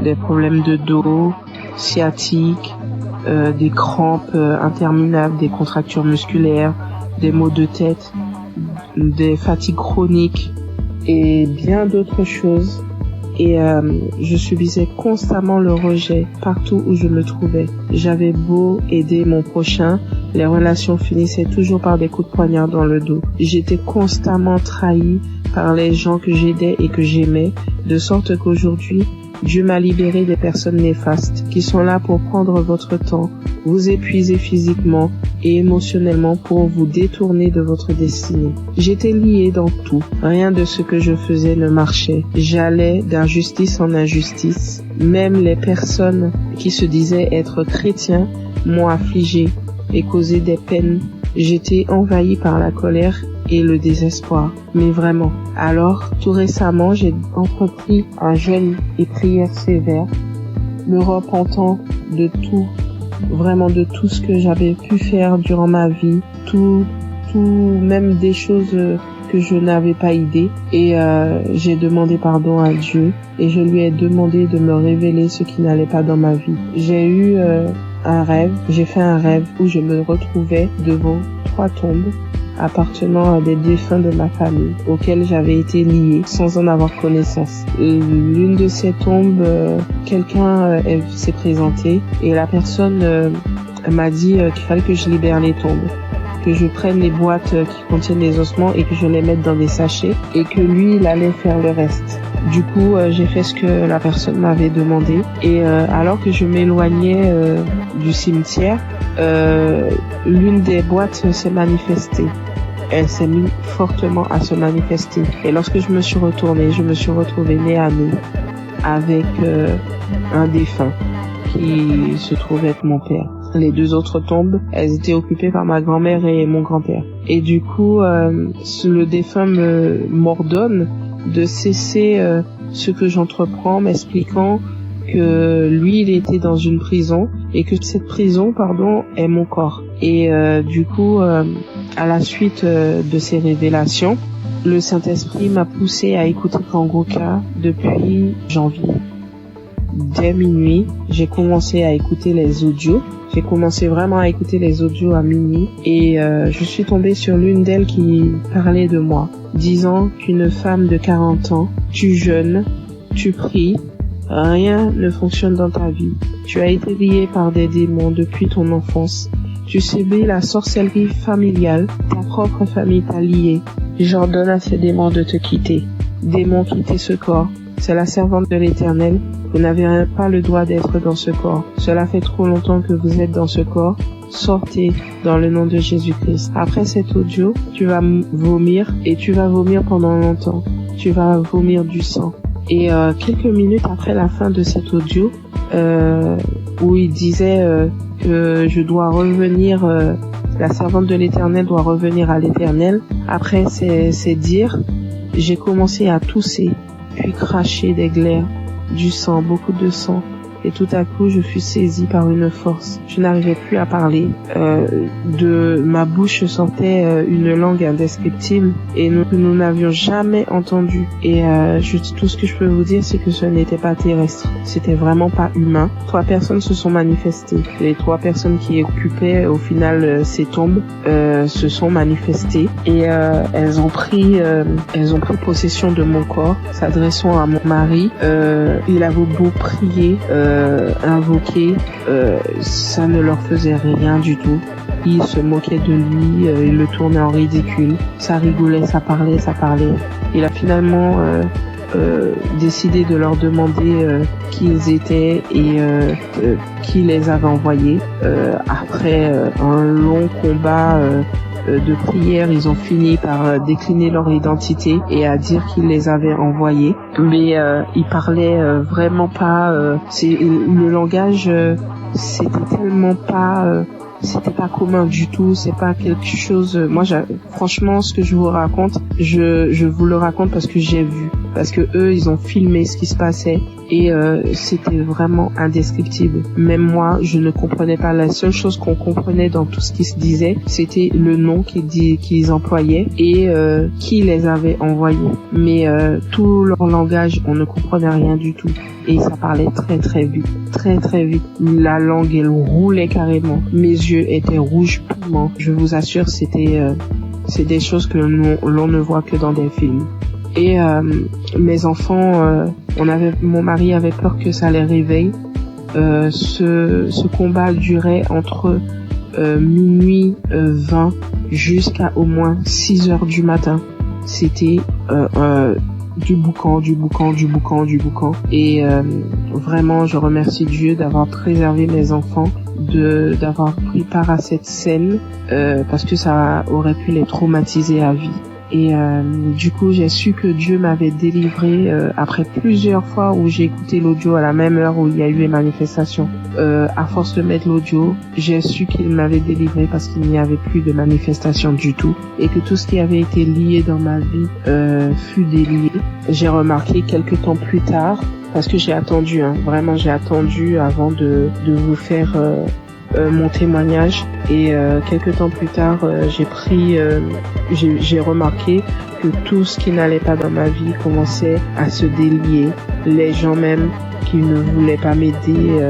des problèmes de dos, sciatiques, des crampes interminables, des contractures musculaires, des maux de tête, des fatigues chroniques et bien d'autres choses. et je subissais constamment le rejet partout où je me trouvais. J'avais beau aider mon prochain, les relations finissaient toujours par des coups de poignard dans le dos. J'étais constamment trahie par les gens que j'aidais et que j'aimais, de sorte qu'aujourd'hui, Dieu m'a libéré des personnes néfastes qui sont là pour prendre votre temps, vous épuiser physiquement et émotionnellement pour vous détourner de votre destinée. J'étais liée dans tout. Rien de ce que je faisais ne marchait. J'allais d'injustice en injustice. Même les personnes qui se disaient être chrétiens m'ont affligée et causé des peines. J'étais envahie par la colère et le désespoir. Mais vraiment. Alors, tout récemment, j'ai entrepris un jeûne et prière sévère, me repentant de tout, vraiment de tout ce que j'avais pu faire durant ma vie, tout, même des choses que je n'avais pas idée. Et j'ai demandé pardon à Dieu et je lui ai demandé de me révéler ce qui n'allait pas dans ma vie. J'ai eu j'ai fait un rêve où je me retrouvais devant 3 tombes appartenant à des défunts de ma famille auxquels j'avais été liée sans en avoir connaissance. L'une de ces tombes, quelqu'un s'est présenté et la personne m'a dit qu'il fallait que je libère les tombes, que je prenne les boîtes qui contiennent les ossements et que je les mette dans des sachets et que lui, il allait faire le reste. Du coup, j'ai fait ce que la personne m'avait demandé et alors que je m'éloignais du cimetière, l'une des boîtes s'est manifestée. Elle s'est mise fortement à se manifester. Et lorsque je me suis retournée, je me suis retrouvée nez à nez avec un défunt qui se trouvait être mon père. Les 2 autres tombes, elles étaient occupées par ma grand-mère et mon grand-père. Et du coup, le défunt m'ordonne de cesser ce que j'entreprends, m'expliquant que lui, il était dans une prison et que cette prison, est mon corps. Et du coup, à la suite de ces révélations, le Saint-Esprit m'a poussé à écouter Kangoka depuis janvier. Dès minuit, j'ai commencé à écouter les audios. J'ai commencé vraiment à écouter les audios à minuit et je suis tombée sur l'une d'elles qui parlait de moi, disant qu'une femme de 40 ans, tu jeûnes, tu pries, rien ne fonctionne dans ta vie. Tu as été lié par des démons depuis ton enfance. Tu subis la sorcellerie familiale. Ta propre famille t'a lié. J'ordonne à ces démons de te quitter. Démons, quittez ce corps. C'est la servante de l'Éternel. Vous n'avez pas le droit d'être dans ce corps. Cela fait trop longtemps que vous êtes dans ce corps. Sortez dans le nom de Jésus-Christ. Après cet audio, tu vas vomir et tu vas vomir pendant longtemps. Tu vas vomir du sang. Et quelques minutes après la fin de cet audio, où il disait que je dois revenir, la servante de l'Éternel doit revenir à l'Éternel. Après ces dires, j'ai commencé à tousser, puis cracher des glaires, du sang, beaucoup de sang. Et tout à coup, je fus saisie par une force. Je n'arrivais plus à parler. De ma bouche sortait une langue indescriptible et nous n'avions jamais entendu. Et tout ce que je peux vous dire, c'est que ce n'était pas terrestre. C'était vraiment pas humain. 3 personnes se sont manifestées. Les 3 personnes qui occupaient au final ces tombes se sont manifestées et elles ont pris possession de mon corps, s'adressant à mon mari. Il avait beau prier, invoquer, ça ne leur faisait rien du tout. Ils se moquaient de lui, ils le tournaient en ridicule. Ça rigolait, ça parlait. Il a finalement décidé de leur demander qui ils étaient et qui les avait envoyés. Après un long combat de prière, ils ont fini par décliner leur identité et à dire qu'ils les avaient envoyés. Mais ils parlaient vraiment pas. Le langage, c'était tellement pas. C'était pas commun du tout, c'est pas quelque chose. Moi, franchement, ce que je vous raconte, je vous le raconte parce que j'ai vu, parce que eux, ils ont filmé ce qui se passait et c'était vraiment indescriptible. Même moi, je ne comprenais pas. La seule chose qu'on comprenait dans tout ce qui se disait, c'était le nom qu'ils employaient et qui les avait envoyés. Mais tout leur langage, on ne comprenait rien du tout. Et ça parlait très vite, très vite. La langue, elle roulait carrément. Mes yeux étaient rouges piment. Je vous assure, c'est des choses que l'on ne voit que dans des films. Et mes enfants, mon mari avait peur que ça les réveille. Ce combat durait entre minuit 20 jusqu'à au moins 6 heures du matin. C'était du boucan. Et vraiment, je remercie Dieu d'avoir préservé mes enfants, d'avoir pris part à cette scène, parce que ça aurait pu les traumatiser à vie. Et du coup, j'ai su que Dieu m'avait délivré après plusieurs fois où j'ai écouté l'audio à la même heure où il y a eu les manifestations. À force de mettre l'audio, j'ai su qu'il m'avait délivré parce qu'il n'y avait plus de manifestations du tout et que tout ce qui avait été lié dans ma vie fut délié. J'ai remarqué quelques temps plus tard, parce que j'ai attendu, vraiment j'ai attendu avant de vous faire mon témoignage, et quelques temps plus tard j'ai remarqué que tout ce qui n'allait pas dans ma vie commençait à se délier. Les gens même qui ne voulaient pas m'aider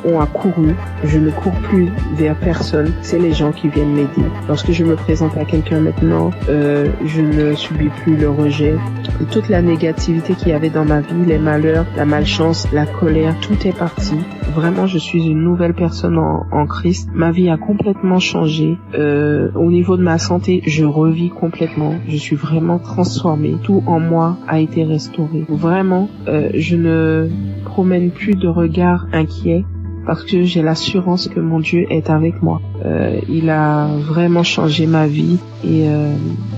ont accouru. Je ne cours plus vers personne, c'est les gens qui viennent m'aider. Lorsque je me présente à quelqu'un maintenant, je ne subis plus le rejet. Et toute la négativité qu'il y avait dans ma vie, les malheurs, la malchance, la colère, tout est parti. Vraiment, je suis une nouvelle personne en Christ. Ma vie a complètement changé. Au niveau de ma santé, je revis complètement. Je suis vraiment transformée. Tout en moi a été restauré. Vraiment, je ne promène plus de regard inquiet parce que j'ai l'assurance que mon Dieu est avec moi. Il a vraiment changé ma vie et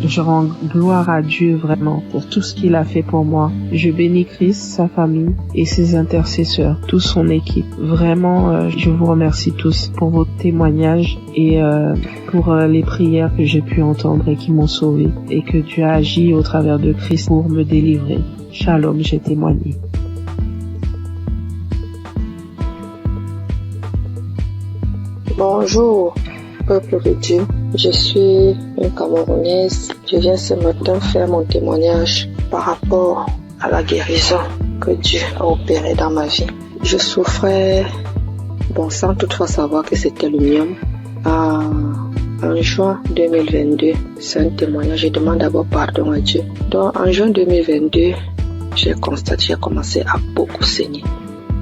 je rends gloire à Dieu vraiment pour tout ce qu'il a fait pour moi. Je bénis Christ, sa famille et ses intercesseurs, toute son équipe. Vraiment, je vous remercie tous pour vos témoignages et pour les prières que j'ai pu entendre et qui m'ont sauvé, et que Dieu a agi au travers de Christ pour me délivrer. Shalom, j'ai témoigné. Bonjour, peuple de Dieu. Je suis une Camerounaise. Je viens ce matin faire mon témoignage par rapport à la guérison que Dieu a opérée dans ma vie. Je souffrais, sans toutefois savoir que c'était le myome. En juin 2022, c'est un témoignage. Je demande d'abord pardon à Dieu. Donc, en juin 2022, j'ai commencé à beaucoup saigner.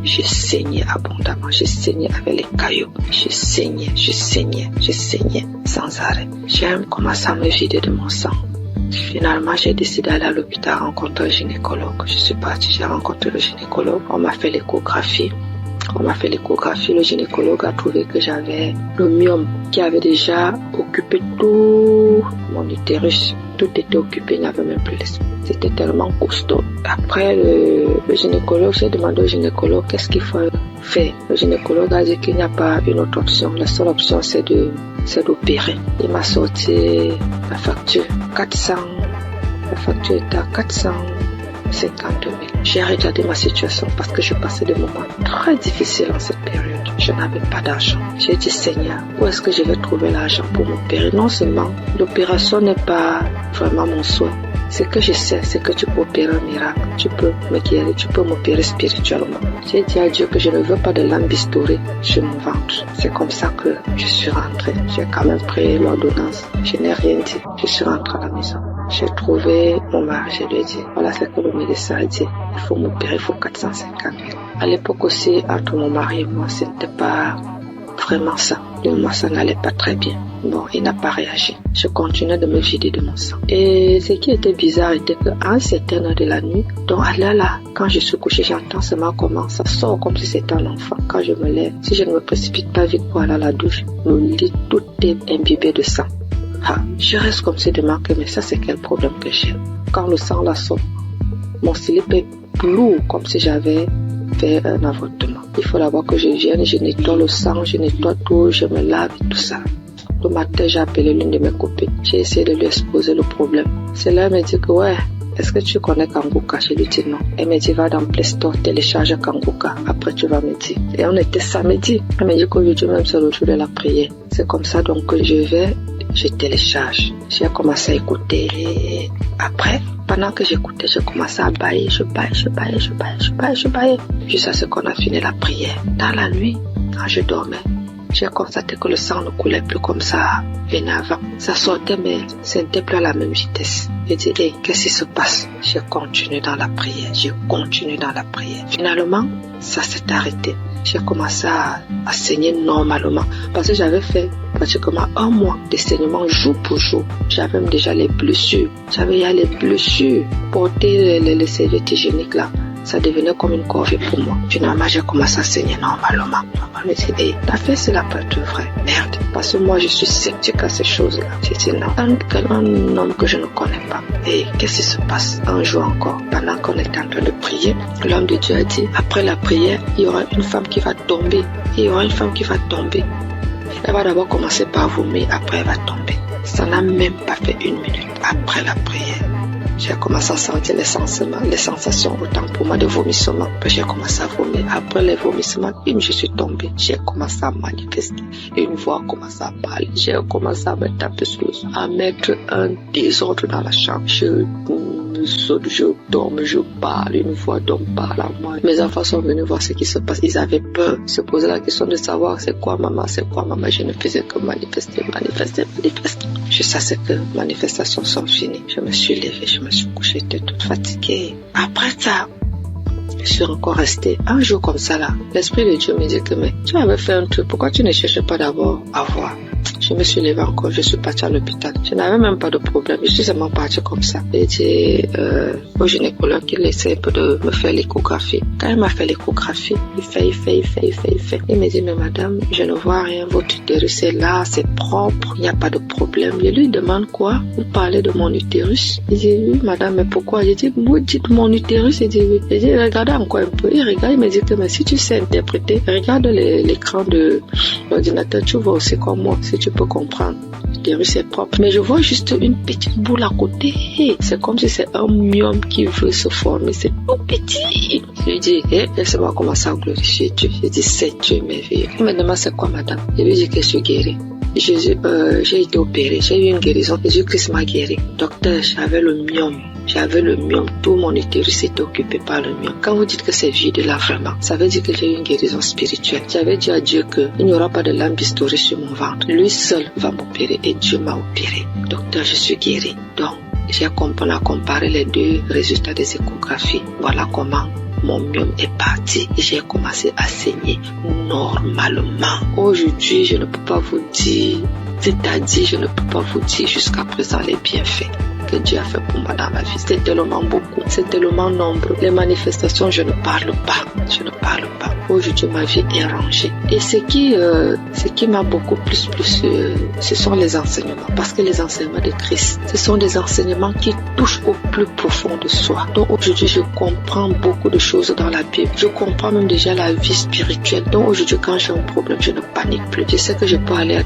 Je saignais abondamment, je saignais avec les cailloux, je saignais sans arrêt. J'ai commencé à me vider de mon sang. Finalement, j'ai décidé d'aller à l'hôpital rencontrer un gynécologue. Je suis partie, j'ai rencontré le gynécologue. On m'a fait l'échographie. Le gynécologue a trouvé que j'avais le myome qui avait déjà occupé tout mon utérus. Tout était occupé, il n'y avait même plus l'espace. C'était tellement costaud. Après le gynécologue, j'ai demandé au gynécologue qu'est-ce qu'il faut faire. Le gynécologue a dit qu'il n'y a pas une autre option. La seule option, c'est d'opérer. Il m'a sorti la facture. La facture était à 450 000. J'ai regardé ma situation parce que je passais des moments très difficiles en cette période. Je n'avais pas d'argent. J'ai dit, Seigneur, où est-ce que je vais trouver l'argent pour m'opérer? Non seulement l'opération n'est pas vraiment mon souhait. Ce que je sais, c'est que tu peux opérer un miracle. Tu peux me guérir, tu peux m'opérer spirituellement. J'ai dit à Dieu que je ne veux pas de lambistourée sur mon ventre. C'est comme ça que je suis rentrée. J'ai quand même pris l'ordonnance. Je n'ai rien dit. Je suis rentrée à la maison. J'ai trouvé mon mari, je lui ai dit, voilà ce que le médecin a dit. Il faut m'opérer, il faut 450 000. À l'époque aussi, entre mon mari et moi, ce n'était pas vraiment ça. Moi, ça n'allait pas très bien. Bon, il n'a pas réagi. Je continuais de me vider de mon sang. Et ce qui était bizarre était qu'à un certain heure de la nuit, donc là, quand je suis couchée, j'entends seulement comment ça sort comme si c'était un enfant. Quand je me lève, si je ne me précipite pas vite pour aller à la douche, le lit, tout est imbibé de sang. Je reste comme si de marquer, mais ça c'est quel problème que j'ai? Quand le sang la sort, mon slip est lourd comme si j'avais fait un avortement. Il faut d'abord que je vienne, je nettoie le sang, je nettoie tout, je me lave et tout ça. Le matin, j'ai appelé l'une de mes copines. J'ai essayé de lui exposer le problème. Celle-là, elle m'a dit que est-ce que tu connais Kanguka? Je lui ai dit non. Elle m'a dit, va dans Play Store, télécharge Kanguka. Après, tu vas me dire. Et on était samedi. Elle m'a dit qu'aujourd'hui même, c'est le jour de la prière. C'est comme ça, donc, que je télécharge. J'ai commencé à écouter. Et après, pendant que j'écoutais, j'ai commencé à bailler. Je baillais. Jusqu'à ce qu'on a fini la prière. Dans la nuit, quand je dormais, j'ai constaté que le sang ne coulait plus comme ça venait avant. Ça sortait, mais ce n'était plus à la même vitesse. J'ai dit, hey, qu'est-ce qui se passe? J'ai continué dans la prière. Finalement, ça s'est arrêté. J'ai commencé à saigner normalement parce que j'avais fait pratiquement 1 mois de saignement jour pour jour. J'avais même déjà les blessures. Porter les serviettes hygiéniques là, ça devenait comme une corvée pour moi. Finalement, j'ai commencé à saigner normalement. Je me suis dit, ta fait, c'est la pas de vrai. Merde. Parce que moi, je suis sceptique à ces choses-là. J'ai dit non. Un homme que je ne connais pas. Et qu'est-ce qui se passe? Un jour encore, pendant qu'on était en train de prier, l'homme de Dieu a dit, après la prière, il y aura une femme qui va tomber. Elle va d'abord commencer par vomir, après elle va tomber. Ça n'a même pas fait 1 minute après la prière. J'ai commencé à sentir les sensations autant pour moi de vomissement. Puis j'ai commencé à vomir. Après les vomissements, je suis tombée. J'ai commencé à manifester. Une voix a commencé à parler. J'ai commencé à me taper sur le sol, à mettre un désordre dans la chambre. Je saute, je tombe, je parle. Une voix d'homme parle à moi. Mes enfants sont venus voir ce qui se passe. Ils avaient peur. Ils se posaient la question de savoir c'est quoi maman. Je ne faisais que manifester. Je savais que les manifestations sont finies. Je me suis levée, je me suis couchée, j'étais toute fatiguée. Après ça, je suis encore restée un jour comme ça là. L'Esprit de Dieu me dit que mais tu avais fait un truc, pourquoi tu ne cherchais pas d'abord à voir? Je me suis levée encore, je suis partie à l'hôpital. Je n'avais même pas de problème, je suis seulement partie comme ça. J'ai dit au gynécologue qu'il essaie un peu de me faire l'échographie. Quand il m'a fait l'échographie, il fait. Il me dit, mais madame, je ne vois rien, votre utérus est là, c'est propre, il n'y a pas de problème. Je lui demande quoi? Vous parlez de mon utérus? Il dit, oui madame, mais pourquoi? J'ai dit, vous dites mon utérus? Il dit, oui. J'ai dit, regardez encore un peu. Il regarde, il me dit que mais si tu sais interpréter, regarde l'écran de l'ordinateur, tu vois aussi comme moi, si tu peux comprendre. L'utérus est propre, mais je vois juste une petite boule à côté. C'est comme si c'est un myome qui veut se former, c'est tout petit. Je lui dis, laisse-moi commencer à glorifier Dieu. Je dis, c'est Dieu merveilleux. Il me demande c'est quoi madame? Je lui dis que je suis guérie. J'ai été opérée, j'ai eu une guérison, Jésus-Christ m'a guéri. Docteur, j'avais le myome, tout mon utérus était occupé par le myome. Quand vous dites que c'est vide là vraiment, ça veut dire que j'ai eu une guérison spirituelle. J'avais dit à Dieu qu'il n'y aura pas de lampe historique sur mon ventre. Lui seul va m'opérer et Dieu m'a opéré. Docteur, je suis guérie. Donc, on a comparé les 2 résultats des échographies. Voilà comment mon myome est parti et j'ai commencé à saigner normalement. Aujourd'hui, je ne peux pas vous dire, je ne peux pas vous dire jusqu'à présent les bienfaits que Dieu a fait pour moi dans ma vie. C'est tellement beaucoup, c'est tellement nombreux. Les manifestations, je ne parle pas. Aujourd'hui, ma vie est rangée. Et ce qui m'a beaucoup plus, ce sont les enseignements. Parce que les enseignements de Christ, ce sont des enseignements qui touchent au plus profond de soi. Donc aujourd'hui, je comprends beaucoup de choses dans la Bible. Je comprends même déjà la vie spirituelle. Donc aujourd'hui, quand j'ai un problème, je ne panique plus. Je sais que je peux aller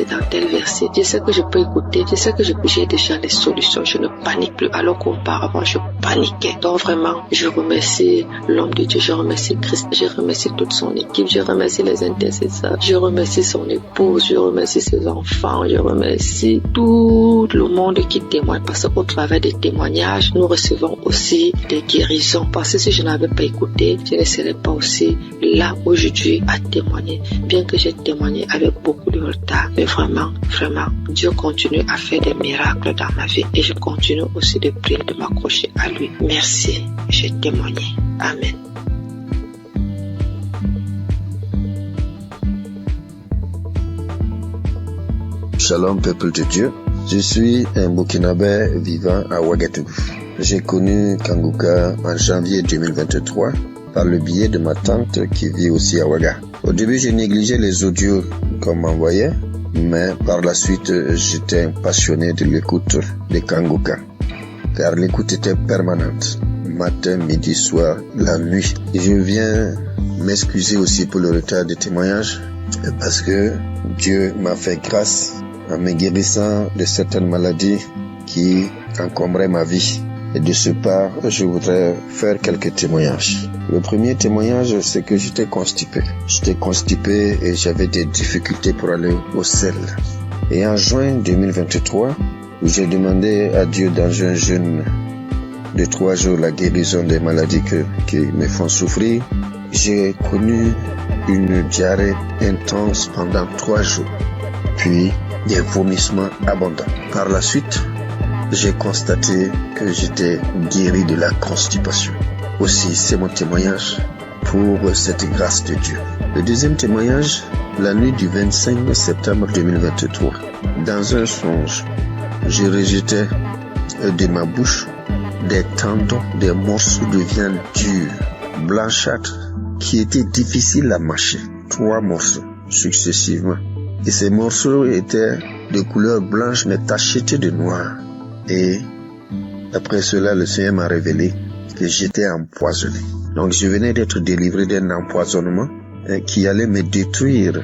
dans tel verset. Je sais que je peux écouter. Je sais que j'ai déjà les solutions. Je ne panique plus. Alors qu'auparavant, je paniquais. Donc vraiment, je remercie l'homme de Dieu. Je remercie Christ. Je remercie toute son équipe. Je remercie les intercesseurs. Je remercie son épouse. Je remercie ses enfants. Je remercie tout le monde qui témoigne. Parce qu'au travers des témoignages, nous recevons aussi des guérisons. Parce que si je n'avais pas écouté, je ne serais pas aussi là aujourd'hui à témoigner. Bien que j'ai témoigné avec beaucoup de retard. Mais vraiment, Dieu continue à faire des miracles dans ma vie. Et je continue aussi de prier, de m'accrocher à lui. Merci. J'ai témoigné. Amen. Shalom peuple de Dieu, je suis un Burkinabé vivant à Ouagadougou. J'ai connu Kanguka en janvier 2023 par le biais de ma tante qui vit aussi à Ouaga. Au début, j'ai négligé les audios qu'on m'envoyait, mais par la suite, j'étais passionné de l'écoute de Kanguka, car l'écoute était permanente, matin, midi, soir, la nuit. Et je viens m'excuser aussi pour le retard des témoignages, parce que Dieu m'a fait grâce en me guérissant de certaines maladies qui encombraient ma vie. Et de ce part, je voudrais faire quelques témoignages. Le premier témoignage, c'est que j'étais constipé. Et j'avais des difficultés pour aller au sel. Et en juin 2023, où j'ai demandé à Dieu dans un jeûne de 3 jours la guérison des maladies qui me font souffrir, j'ai connu une diarrhée intense pendant 3 jours, puis des vomissements abondants. Par la suite, j'ai constaté que j'étais guéri de la constipation. Aussi, c'est mon témoignage pour cette grâce de Dieu. Le deuxième témoignage, la nuit du 25 septembre 2023. Dans un songe, je rejetais de ma bouche des tendons, des morceaux de viande dure, blanchâtre, qui étaient difficiles à mâcher. 3 morceaux successivement. Et ces morceaux étaient de couleur blanche mais tachetés de noir. Et après cela, le Seigneur m'a révélé que j'étais empoisonné. Donc je venais d'être délivré d'un empoisonnement qui allait me détruire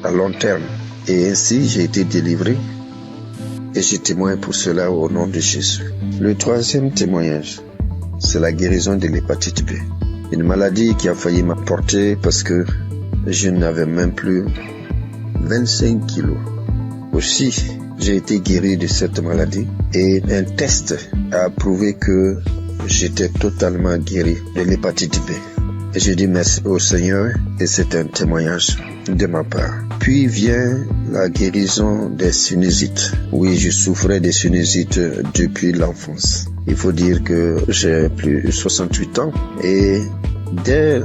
à long terme. Et ainsi, j'ai été délivré et je témoigne pour cela au nom de Jésus. Le troisième témoignage, c'est la guérison de l'hépatite B. Une maladie qui a failli m'emporter parce que je n'avais même plus 25 kilos. Aussi, j'ai été guéri de cette maladie et un test a prouvé que j'étais totalement guéri de l'hépatite B. Et je dis merci au Seigneur et c'est un témoignage de ma part. Puis vient la guérison des sinusites. Oui, je souffrais des sinusites depuis l'enfance. Il faut dire que j'ai plus de 68 ans et dès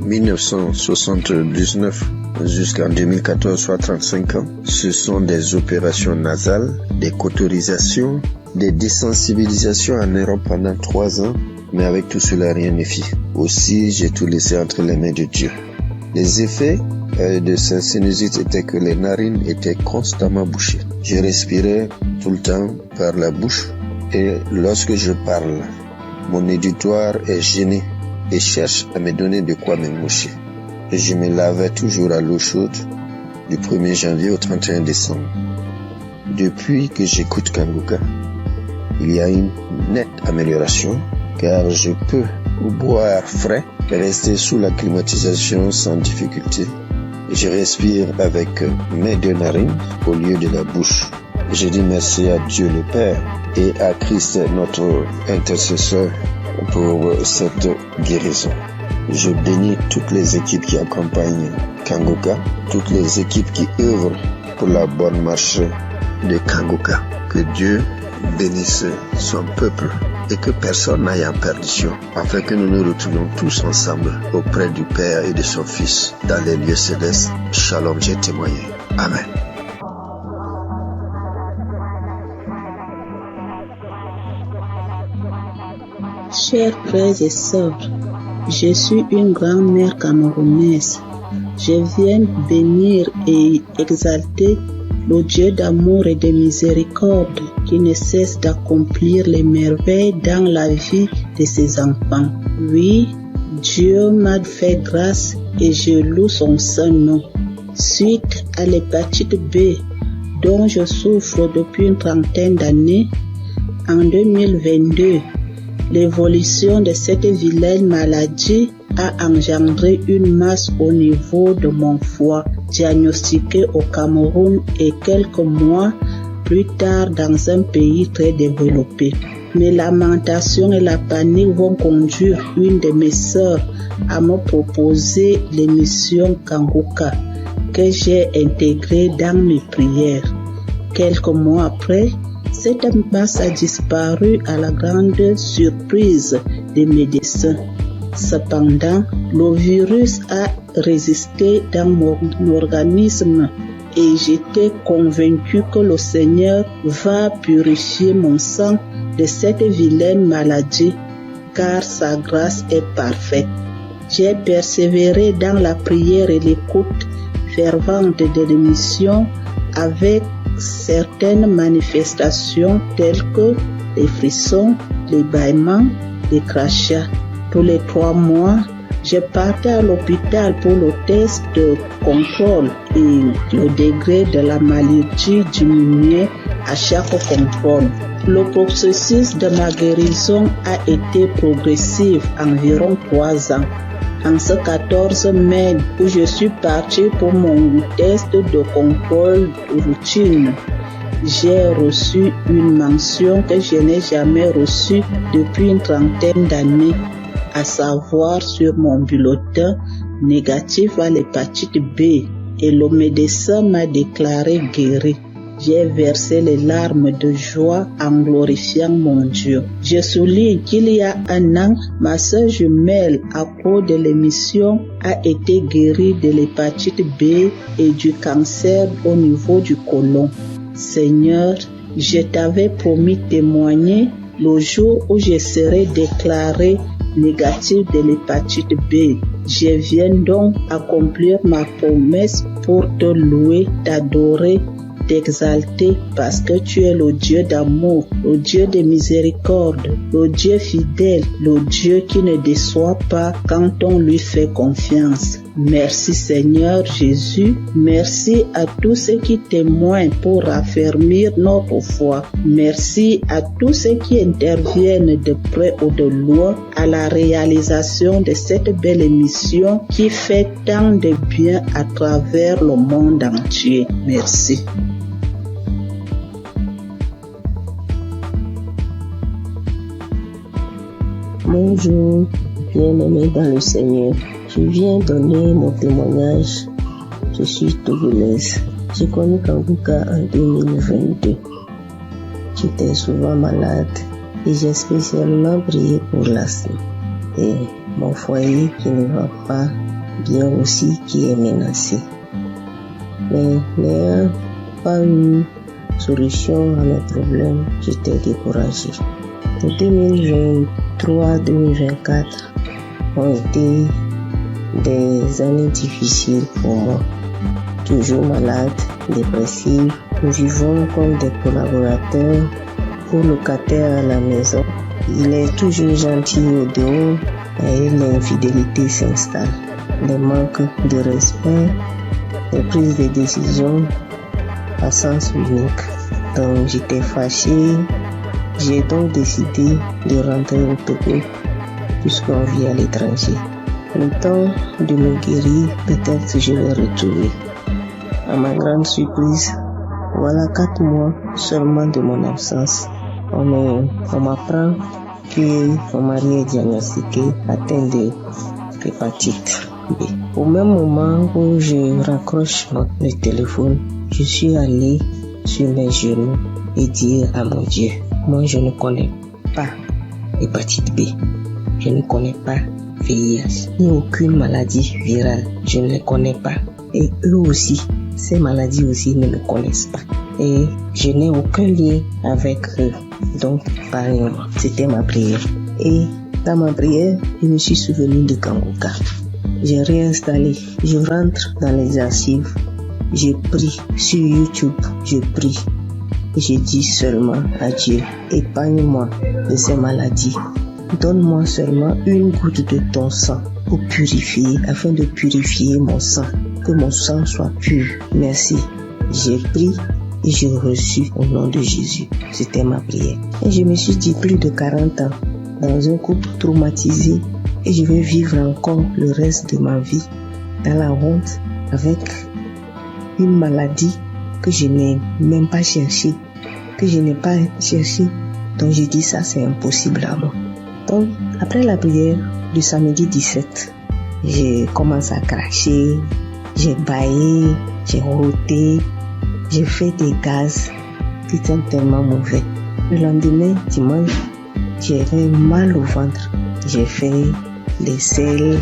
1979 jusqu'en 2014, soit 35 ans, ce sont des opérations nasales, des cauterisations, des désensibilisations en Europe pendant 3 ans, mais avec tout cela, rien ne fit. Aussi, j'ai tout laissé entre les mains de Dieu. Les effets de ces sinusites étaient que les narines étaient constamment bouchées. Je respirais tout le temps par la bouche et lorsque je parle, mon auditoire est gêné et cherche à me donner de quoi me moucher. Et je me lavais toujours à l'eau chaude du 1er janvier au 31 décembre. Depuis que j'écoute Kanguka, il y a une nette amélioration car je peux boire frais et rester sous la climatisation sans difficulté. Je respire avec mes 2 narines au lieu de la bouche. Je dis merci à Dieu le Père et à Christ notre intercesseur pour cette guérison. Je bénis toutes les équipes qui accompagnent Kanguka, toutes les équipes qui œuvrent pour la bonne marche de Kanguka. Que Dieu bénisse son peuple et que personne n'aille en perdition, afin que nous nous retrouvons tous ensemble auprès du Père et de son Fils dans les lieux célestes. Shalom, j'ai témoigné. Amen. Chers frères et sœurs, je suis une grand-mère camerounaise. Je viens bénir et exalter le Dieu d'amour et de miséricorde qui ne cesse d'accomplir les merveilles dans la vie de ses enfants. Oui, Dieu m'a fait grâce et je loue son saint nom. Suite à l'hépatite B dont je souffre depuis une trentaine d'années, en 2022, l'évolution de cette vilaine maladie a engendré une masse au niveau de mon foie, diagnostiquée au Cameroun et quelques mois plus tard dans un pays très développé. Mes lamentations et la panique vont conduire une de mes sœurs à me proposer l'émission Kanguka que j'ai intégrée dans mes prières. Quelques mois après, cette masse a disparu à la grande surprise des médecins. Cependant, le virus a résisté dans mon organisme et j'étais convaincu que le Seigneur va purifier mon sang de cette vilaine maladie, car sa grâce est parfaite. J'ai persévéré dans la prière et l'écoute fervente de l'émission avec certaines manifestations telles que les frissons, les bâillements, les crachats. Tous les 3 mois, je partais à l'hôpital pour le test de contrôle et le degré de la maladie diminuait à chaque contrôle. Le processus de ma guérison a été progressif, environ 3 ans. En ce 14 mai où je suis parti pour mon test de contrôle de routine, j'ai reçu une mention que je n'ai jamais reçue depuis une trentaine d'années. à savoir sur mon bulletin négatif à l'hépatite B, et le médecin m'a déclaré guéri. J'ai versé les larmes de joie en glorifiant mon Dieu. Je souligne qu'il y a un an, ma sœur jumelle, à cause de l'émission, a été guérie de l'hépatite B et du cancer au niveau du côlon. Seigneur, je t'avais promis témoigner le jour où je serai déclaré négatif de l'hépatite B. Je viens donc accomplir ma promesse pour te louer, t'adorer, t'exalter, parce que tu es le Dieu d'amour, le Dieu de miséricorde, le Dieu fidèle, le Dieu qui ne déçoit pas quand on lui fait confiance. Merci Seigneur Jésus, merci à tous ceux qui témoignent pour raffermir notre foi. Merci à tous ceux qui interviennent de près ou de loin à la réalisation de cette belle émission qui fait tant de bien à travers le monde entier. Merci. Bonjour, bien-aimés dans le Seigneur. Je viens donner mon témoignage. Je suis togolaise. J'ai connu Kanguka en 2022. J'étais souvent malade et j'ai spécialement prié pour l'asthme. Et mon foyer qui ne va pas bien aussi qui est menacé. Mais n'ayant pas eu solution à mes problèmes, j'étais découragée. En 2023-2024 ont été des années difficiles pour moi. Toujours malade, dépressive. Nous vivons comme des collaborateurs ou locataires à la maison. Il est toujours gentil au dehors et l'infidélité s'installe. Les manques de respect, les prises de décision à sens unique. Donc j'étais fâchée. J'ai donc décidé de rentrer au Togo puisqu'on vit à l'étranger. Le temps de me guérir, peut-être je vais retrouver. À ma grande surprise, voilà 4 mois seulement de mon absence. On m'apprend que mon mari est diagnostiqué atteint de l'hépatite B. Au même moment où je raccroche le téléphone, je suis allé sur mes genoux et dire à mon Dieu, moi je ne connais pas l'hépatite B, je ne connais pas VIH, ni aucune maladie virale, je ne les connais pas. Et eux aussi, ces maladies aussi ne me connaissent pas. Et je n'ai aucun lien avec eux. Donc, parlez-moi. C'était ma prière. Et dans ma prière, je me suis souvenu de Kanguka. J'ai réinstallé, je rentre dans les archives, j'ai pris sur YouTube, je prie. Et je dis seulement à Dieu, épargne-moi de ces maladies. Donne-moi seulement une goutte de ton sang pour purifier, afin de purifier mon sang, que mon sang soit pur. Merci. J'ai pris et j'ai reçu au nom de Jésus. C'était ma prière. Et je me suis dit plus de 40 ans dans un couple traumatisé et je vais vivre encore le reste de ma vie dans la honte avec une maladie que je n'ai même pas cherché, que je n'ai pas cherché. Donc j'ai dit ça c'est impossible à moi. Donc après la prière du samedi 17, j'ai commencé à cracher, j'ai bâillé, j'ai roté, j'ai fait des gaz qui sont tellement mauvais. Le lendemain, dimanche, j'avais mal au ventre. J'ai fait des selles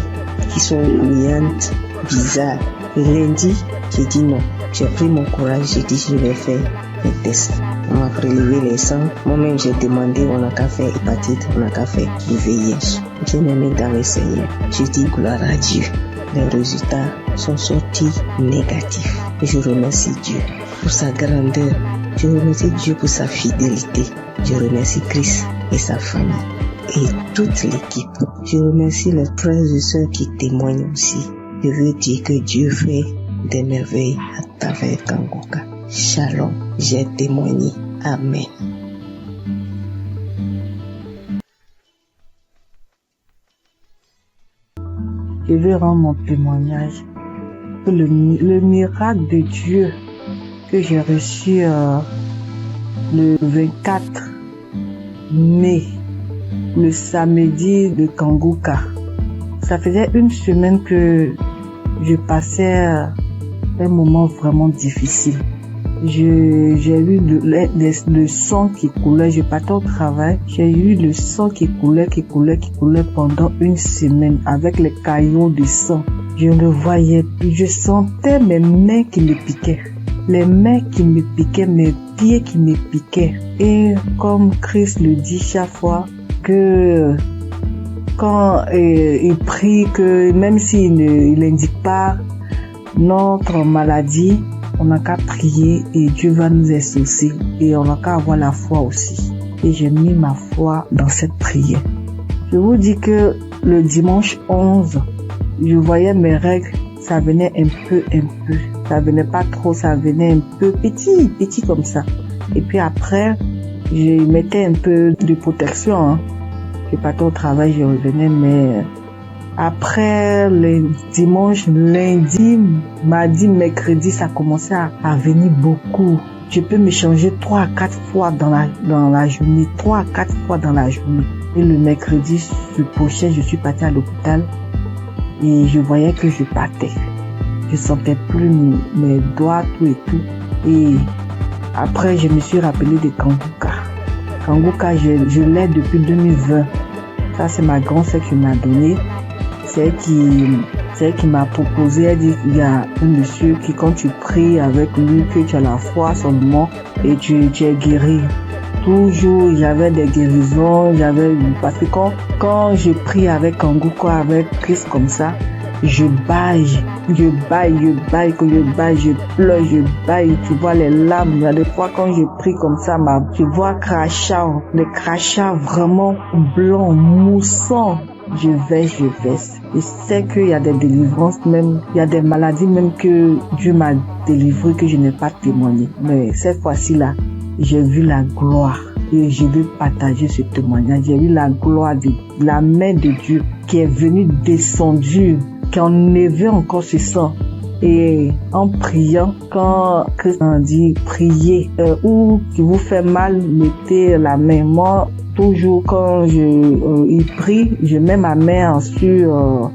qui sont bouillantes, bizarres. Le lundi, j'ai dit non. J'ai pris mon courage, j'ai dit je vais faire les tests. On m'a prélevé les sangs. Moi-même, j'ai demandé, on n'a qu'à faire hépatite, on n'a qu'à faire le VIH. J'ai mis dans le Seigneur. J'ai dit gloire à Dieu. Les résultats sont sortis négatifs. Je remercie Dieu pour sa grandeur. Je remercie Dieu pour sa fidélité. Je remercie Christ et sa famille et toute l'équipe. Je remercie les frères et sœurs qui témoignent aussi. Je veux dire que Dieu fait des merveilles à travers Kanguka. Shalom, j'ai témoigné. Amen. Je veux rendre mon témoignage pour le miracle de Dieu que j'ai reçu le 24 mai le samedi de Kangoka. Ça faisait une semaine que je passais un moment vraiment difficile. J'ai eu le sang qui coulait, je partais au travail, j'ai eu le sang qui coulait pendant une semaine avec les caillots de sang. Je ne voyais plus, je sentais mes mains qui me piquaient. Les mains qui me piquaient, mes pieds qui me piquaient. Et comme Christ le dit chaque fois, que quand il prie, que même s'il n'indique pas notre maladie, on n'a qu'à prier et Dieu va nous exaucer. Et on n'a qu'à avoir la foi aussi. Et j'ai mis ma foi dans cette prière. Je vous dis que le dimanche 11, je voyais mes règles, ça venait un peu. Ça venait pas trop, ça venait un peu petit comme ça. Et puis après, je mettais un peu de protection. Je partais au travail, je revenais, mais après le dimanche, lundi, mardi, mercredi, ça commençait à venir beaucoup. Je peux me changer 3 à 4 fois dans la journée, 3 à 4 fois dans la journée. Et le mercredi, ce prochain, je suis partie à l'hôpital et je voyais que je partais. Je sentais plus mes doigts, tout et tout. Et après, je me suis rappelé de Kangoka. Kangoka, je l'ai depuis 2020. Ça, c'est ma grand-sœur qui m'a donné. C'est elle qui m'a proposé. Elle dit, il y a un monsieur qui, quand tu pries avec lui, que tu as la foi seulement et tu es guéri. Toujours, j'avais des guérisons, parce que quand je prie avec Kangoka, avec Christ comme ça, je baille, je pleure, je baille, tu vois les larmes. Il y a des fois quand je prie comme ça, je vois les crachats vraiment blancs, moussants. Je verse. Je sais qu'il y a des délivrances même, il y a des maladies même que Dieu m'a délivré que je n'ai pas témoigné. Mais cette fois-ci là, j'ai vu la gloire et je veux partager ce témoignage. J'ai vu la gloire de la main de Dieu qui est venue descendue, qui enlevait encore ce sang. Et en priant, quand Christ a dit priez, ou qui vous fait mal, mettez la main. Moi, toujours quand il prie, je mets ma main sur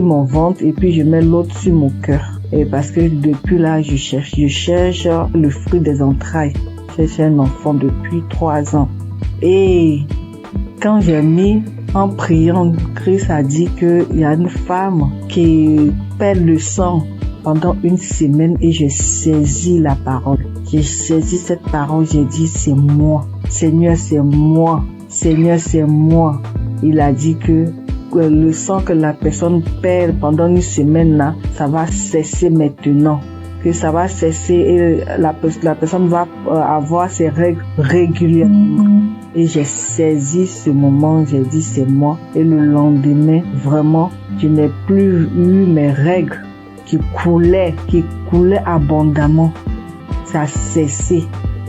mon ventre et puis je mets l'autre sur mon cœur. Et parce que depuis là, je cherche le fruit des entrailles. Je cherche un enfant depuis 3 ans. Et quand j'ai mis en priant, Christ a dit qu'il y a une femme qui perd le sang pendant une semaine et j'ai saisi la parole. J'ai saisi cette parole, j'ai dit c'est moi. Seigneur, c'est moi. Seigneur, c'est moi. Il a dit que le sang que la personne perd pendant une semaine là, ça va cesser maintenant. Que ça va cesser et la personne va avoir ses règles régulièrement. Et j'ai saisi ce moment, j'ai dit c'est moi. Et le lendemain, vraiment, je n'ai plus eu mes règles qui coulaient abondamment. Ça a cessé.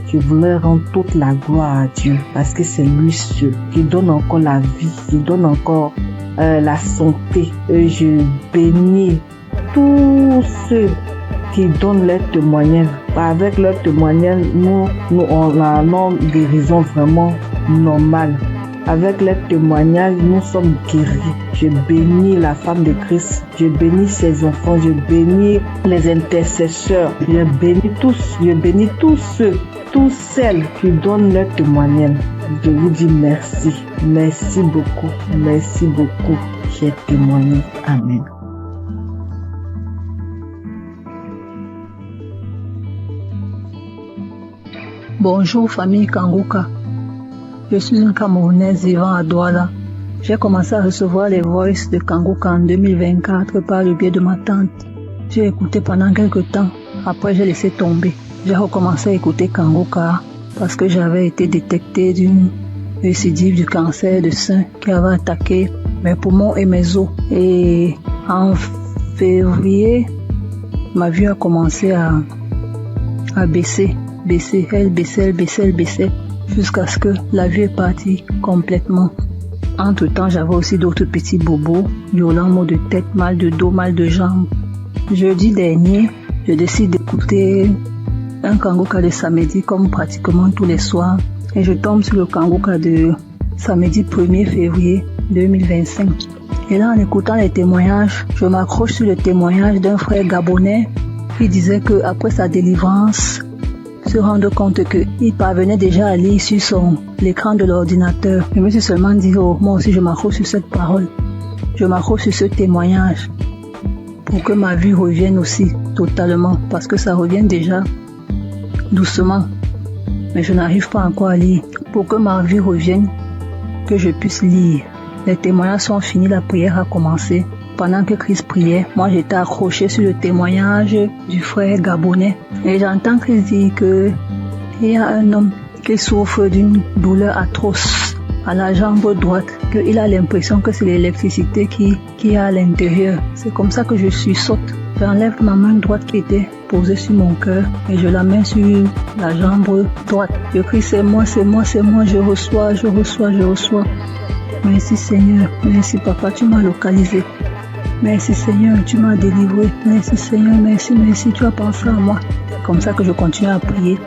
Je voulais rendre toute la gloire à Dieu parce que c'est lui seul qui donne encore la vie, qui donne encore la santé. Et je bénis tous ceux qui donnent leur témoignage. Avec leur témoignage, nous on a une guérison vraiment normale. Avec leur témoignage, nous sommes guéris. Je bénis la femme de Christ. Je bénis ses enfants. Je bénis les intercesseurs. Je bénis tous ceux, toutes celles qui donnent leur témoignage. Je vous dis merci. Merci beaucoup. Merci beaucoup. J'ai témoigné. Amen. Bonjour famille Kangoka. Je suis une Camerounaise vivant à Douala. J'ai commencé à recevoir les voices de Kangoka en 2024 par le biais de ma tante. J'ai écouté pendant quelques temps. Après, j'ai laissé tomber. J'ai recommencé à écouter Kangoka parce que j'avais été détectée d'une récidive du cancer de sein qui avait attaqué mes poumons et mes os. Et en février, ma vue a commencé à baisser. Elle baissait, jusqu'à ce que la vue est partie complètement. Entre-temps, j'avais aussi d'autres petits bobos, violents maux de tête, mal de dos, mal de jambes. Jeudi dernier, je décide d'écouter un Kangoka de samedi comme pratiquement tous les soirs. Et je tombe sur le Kangoka de samedi 1er février 2025. Et là, en écoutant les témoignages, je m'accroche sur le témoignage d'un frère gabonais qui disait qu'après sa délivrance, se rendre compte qu'il parvenait déjà à lire sur l'écran de l'ordinateur. Je me suis seulement dit, oh, moi aussi je m'accroche sur cette parole. Je m'accroche sur ce témoignage pour que ma vie revienne aussi totalement, parce que ça revient déjà doucement. Mais je n'arrive pas encore à lire. Pour que ma vie revienne, que je puisse lire. Les témoignages sont finis, la prière a commencé. Pendant que Christ priait, moi j'étais accroché sur le témoignage du frère gabonais. Et j'entends Christ dire qu'il y a un homme qui souffre d'une douleur atroce à la jambe droite, qu'il a l'impression que c'est l'électricité qui est à l'intérieur. C'est comme ça que je sursaute. J'enlève ma main droite qui était posée sur mon cœur et je la mets sur la jambe droite. Je crie, c'est moi, je reçois. Merci Seigneur, merci Papa, tu m'as localisé. Merci Seigneur, tu m'as délivré. Merci Seigneur, merci, tu as pensé à moi. C'est comme ça que je continue à prier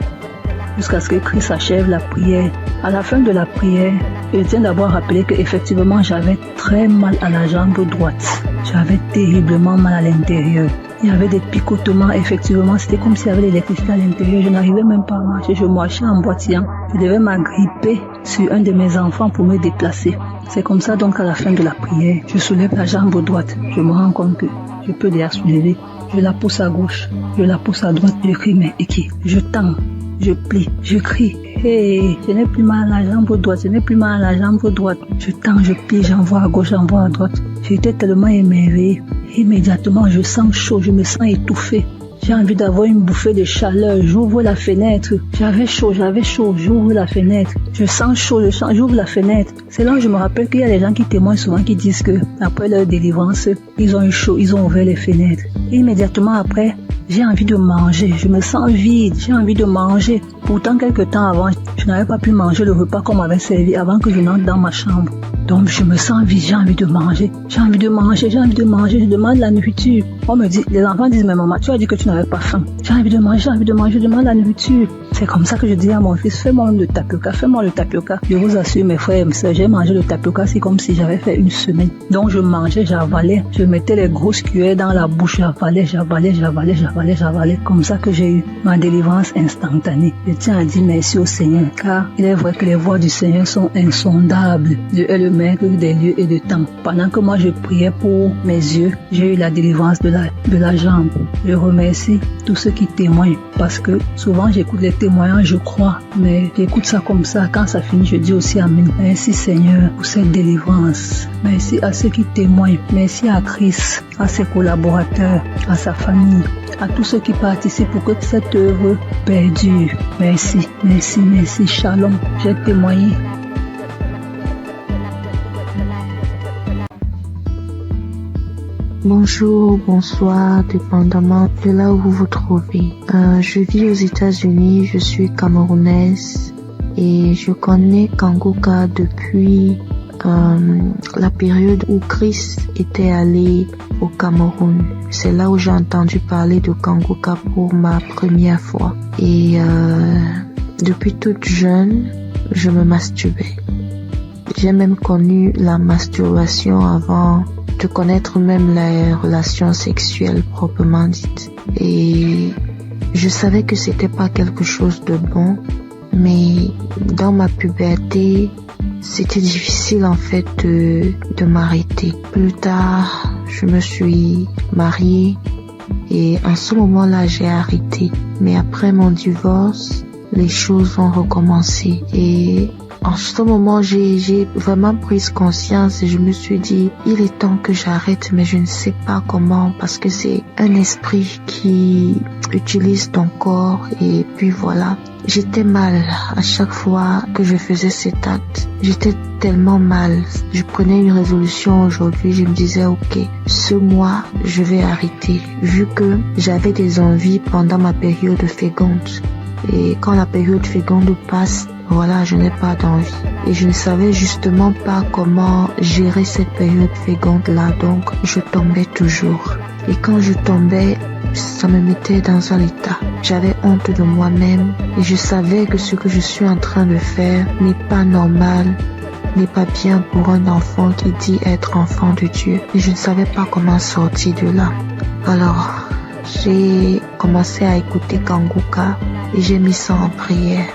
jusqu'à ce que Christ achève la prière. À la fin de la prière, je tiens d'abord à rappeler qu'effectivement j'avais très mal à la jambe droite. J'avais terriblement mal à l'intérieur. Il y avait des picotements, effectivement, c'était comme s'il y avait l'électricité à l'intérieur. Je n'arrivais même pas à marcher, je marchais en boitillant. Je devais m'agripper sur un de mes enfants pour me déplacer. C'est comme ça donc à la fin de la prière, je soulève la jambe droite. Je me rends compte que je peux déjà soulever. Je la pousse à gauche, je la pousse à droite, je crie, mais qui? Je tends, je plie, je crie. Hey, je n'ai plus mal à la jambe droite, Je tends, je plie, j'envoie à gauche, j'envoie à droite. J'étais tellement émerveillée. Immédiatement, je sens chaud, je me sens étouffée. J'ai envie d'avoir une bouffée de chaleur. J'ouvre la fenêtre. J'avais chaud. J'ouvre la fenêtre. Je sens chaud, j'ouvre la fenêtre. C'est là où je me rappelle qu'il y a des gens qui témoignent souvent qui disent que après leur délivrance, ils ont eu chaud, ils ont ouvert les fenêtres. Et immédiatement après, j'ai envie de manger. Je me sens vide. J'ai envie de manger. Pourtant, quelques temps avant, je n'avais pas pu manger le repas qu'on m'avait servi avant que je n'entre dans ma chambre. Donc, je me sens vide. J'ai envie de manger. Je demande la nourriture. On me dit, les enfants disent, mais maman, tu as dit que tu n'avais pas faim. J'ai envie de manger. Je demande la nourriture. C'est comme ça que je dis à mon fils, fais-moi le tapioca. Je vous assure, mes frères et mes soeurs, j'ai mangé le tapioca, c'est comme si j'avais fait une semaine. Donc, je mangeais, j'avalais. Je mettais les grosses cuillères dans la bouche, j'avalais. Comme ça que j'ai eu ma délivrance instantanée. Je tiens à dire merci au Seigneur, car il est vrai que les voies du Seigneur sont insondables. Dieu est le maître des lieux et de temps. Pendant que moi je priais pour mes yeux, j'ai eu la délivrance de la jambe. Je remercie tous ceux qui témoignent, parce que souvent j'écoute les témoignages, je crois, mais j'écoute ça comme ça. Quand ça finit, je dis aussi Amen. Merci Seigneur pour cette délivrance. Merci à ceux qui témoignent. Merci à Christ, à ses collaborateurs, à sa famille, à tous ceux qui participent pour que cette œuvre perdure. Merci. Shalom. J'ai témoigné. Bonjour, bonsoir, dépendamment de là où vous vous trouvez. Je vis aux États-Unis, je suis camerounaise et je connais Kangoka depuis la période où Christ était allé au Cameroun. C'est là où j'ai entendu parler de Kangoka pour ma première fois. Et depuis toute jeune, je me masturbais. J'ai même connu la masturbation avant de connaître même les relations sexuelles proprement dites. Et je savais que c'était pas quelque chose de bon, mais dans ma puberté, c'était difficile en fait de m'arrêter. Plus tard, je me suis mariée et en ce moment-là, j'ai arrêté. Mais après mon divorce, les choses ont recommencé et en ce moment, j'ai vraiment pris conscience et je me suis dit, il est temps que j'arrête, mais je ne sais pas comment, parce que c'est un esprit qui utilise ton corps et puis voilà. J'étais mal à chaque fois que je faisais cet acte. J'étais tellement mal. Je prenais une résolution aujourd'hui, je me disais, ok, ce mois, je vais arrêter, vu que j'avais des envies pendant ma période féconde. Et quand la période féconde passe, voilà, je n'ai pas d'envie. Et je ne savais justement pas comment gérer cette période féconde-là, donc je tombais toujours. Et quand je tombais, ça me mettait dans un état. J'avais honte de moi-même et je savais que ce que je suis en train de faire n'est pas normal. n'est pas bien pour un enfant qui dit être enfant de Dieu. Et je ne savais pas comment sortir de là. Alors, j'ai commencé à écouter Kanguka et j'ai mis ça en prière.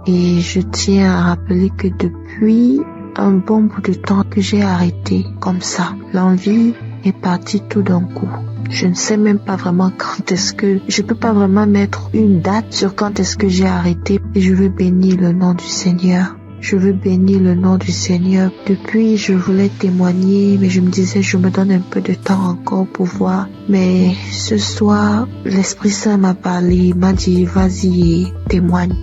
Et je tiens à rappeler que depuis un bon bout de temps que j'ai arrêté comme ça, l'envie est partie tout d'un coup. Je ne sais même pas vraiment quand est-ce que... Je peux pas vraiment mettre une date sur quand est-ce que j'ai arrêté. Et je veux bénir le nom du Seigneur. Je veux bénir le nom du Seigneur. Depuis, je voulais témoigner, mais je me disais, je me donne un peu de temps encore pour voir. Mais ce soir, l'Esprit Saint m'a parlé, m'a dit, vas-y, témoigne.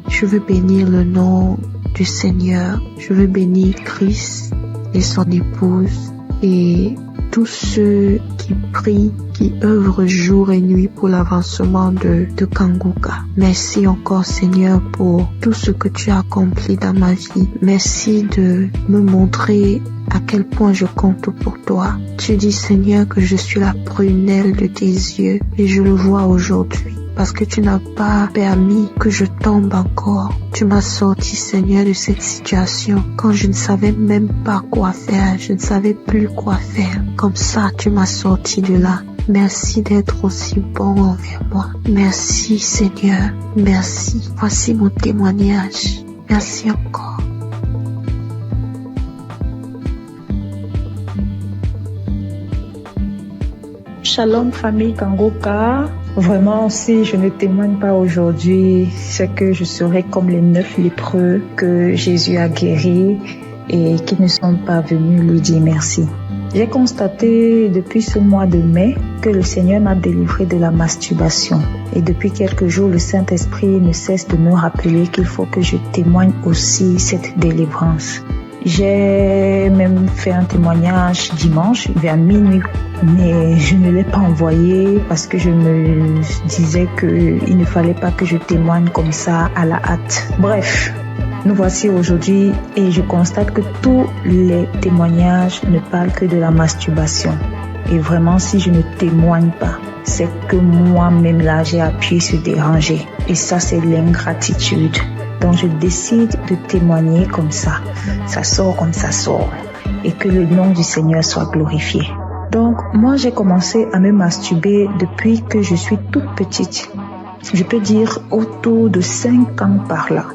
Je veux bénir le nom du Seigneur. Je veux bénir Christ et son épouse et tous ceux qui prient, qui œuvrent jour et nuit pour l'avancement de Kanguka. Merci encore Seigneur pour tout ce que tu as accompli dans ma vie. Merci de me montrer à quel point je compte pour toi. Tu dis Seigneur que je suis la prunelle de tes yeux et je le vois aujourd'hui. Parce que tu n'as pas permis que je tombe encore. Tu m'as sorti, Seigneur, de cette situation quand je ne savais même pas quoi faire. Je ne savais plus quoi faire. Comme ça, tu m'as sorti de là. Merci d'être aussi bon envers moi. Merci, Seigneur. Merci. Voici mon témoignage. Merci encore. Shalom famille Kanguka. Vraiment, si je ne témoigne pas aujourd'hui, c'est que je serai comme les 9 lépreux que Jésus a guéris et qui ne sont pas venus lui dire merci. J'ai constaté depuis ce mois de mai que le Seigneur m'a délivré de la masturbation. Et depuis quelques jours, le Saint-Esprit ne cesse de me rappeler qu'il faut que je témoigne aussi cette délivrance. J'ai même fait un témoignage dimanche vers minuit, mais je ne l'ai pas envoyé parce que je me disais qu'il ne fallait pas que je témoigne comme ça à la hâte. Bref, nous voici aujourd'hui et je constate que tous les témoignages ne parlent que de la masturbation. Et vraiment, si je ne témoigne pas, c'est que moi-même là, j'ai appuyé sur déranger. Et ça, c'est l'ingratitude. Donc je décide de témoigner comme ça. Ça sort comme ça sort. Et que le nom du Seigneur soit glorifié. Donc moi j'ai commencé à me masturber depuis que je suis toute petite. Je peux dire autour de 5 ans par là.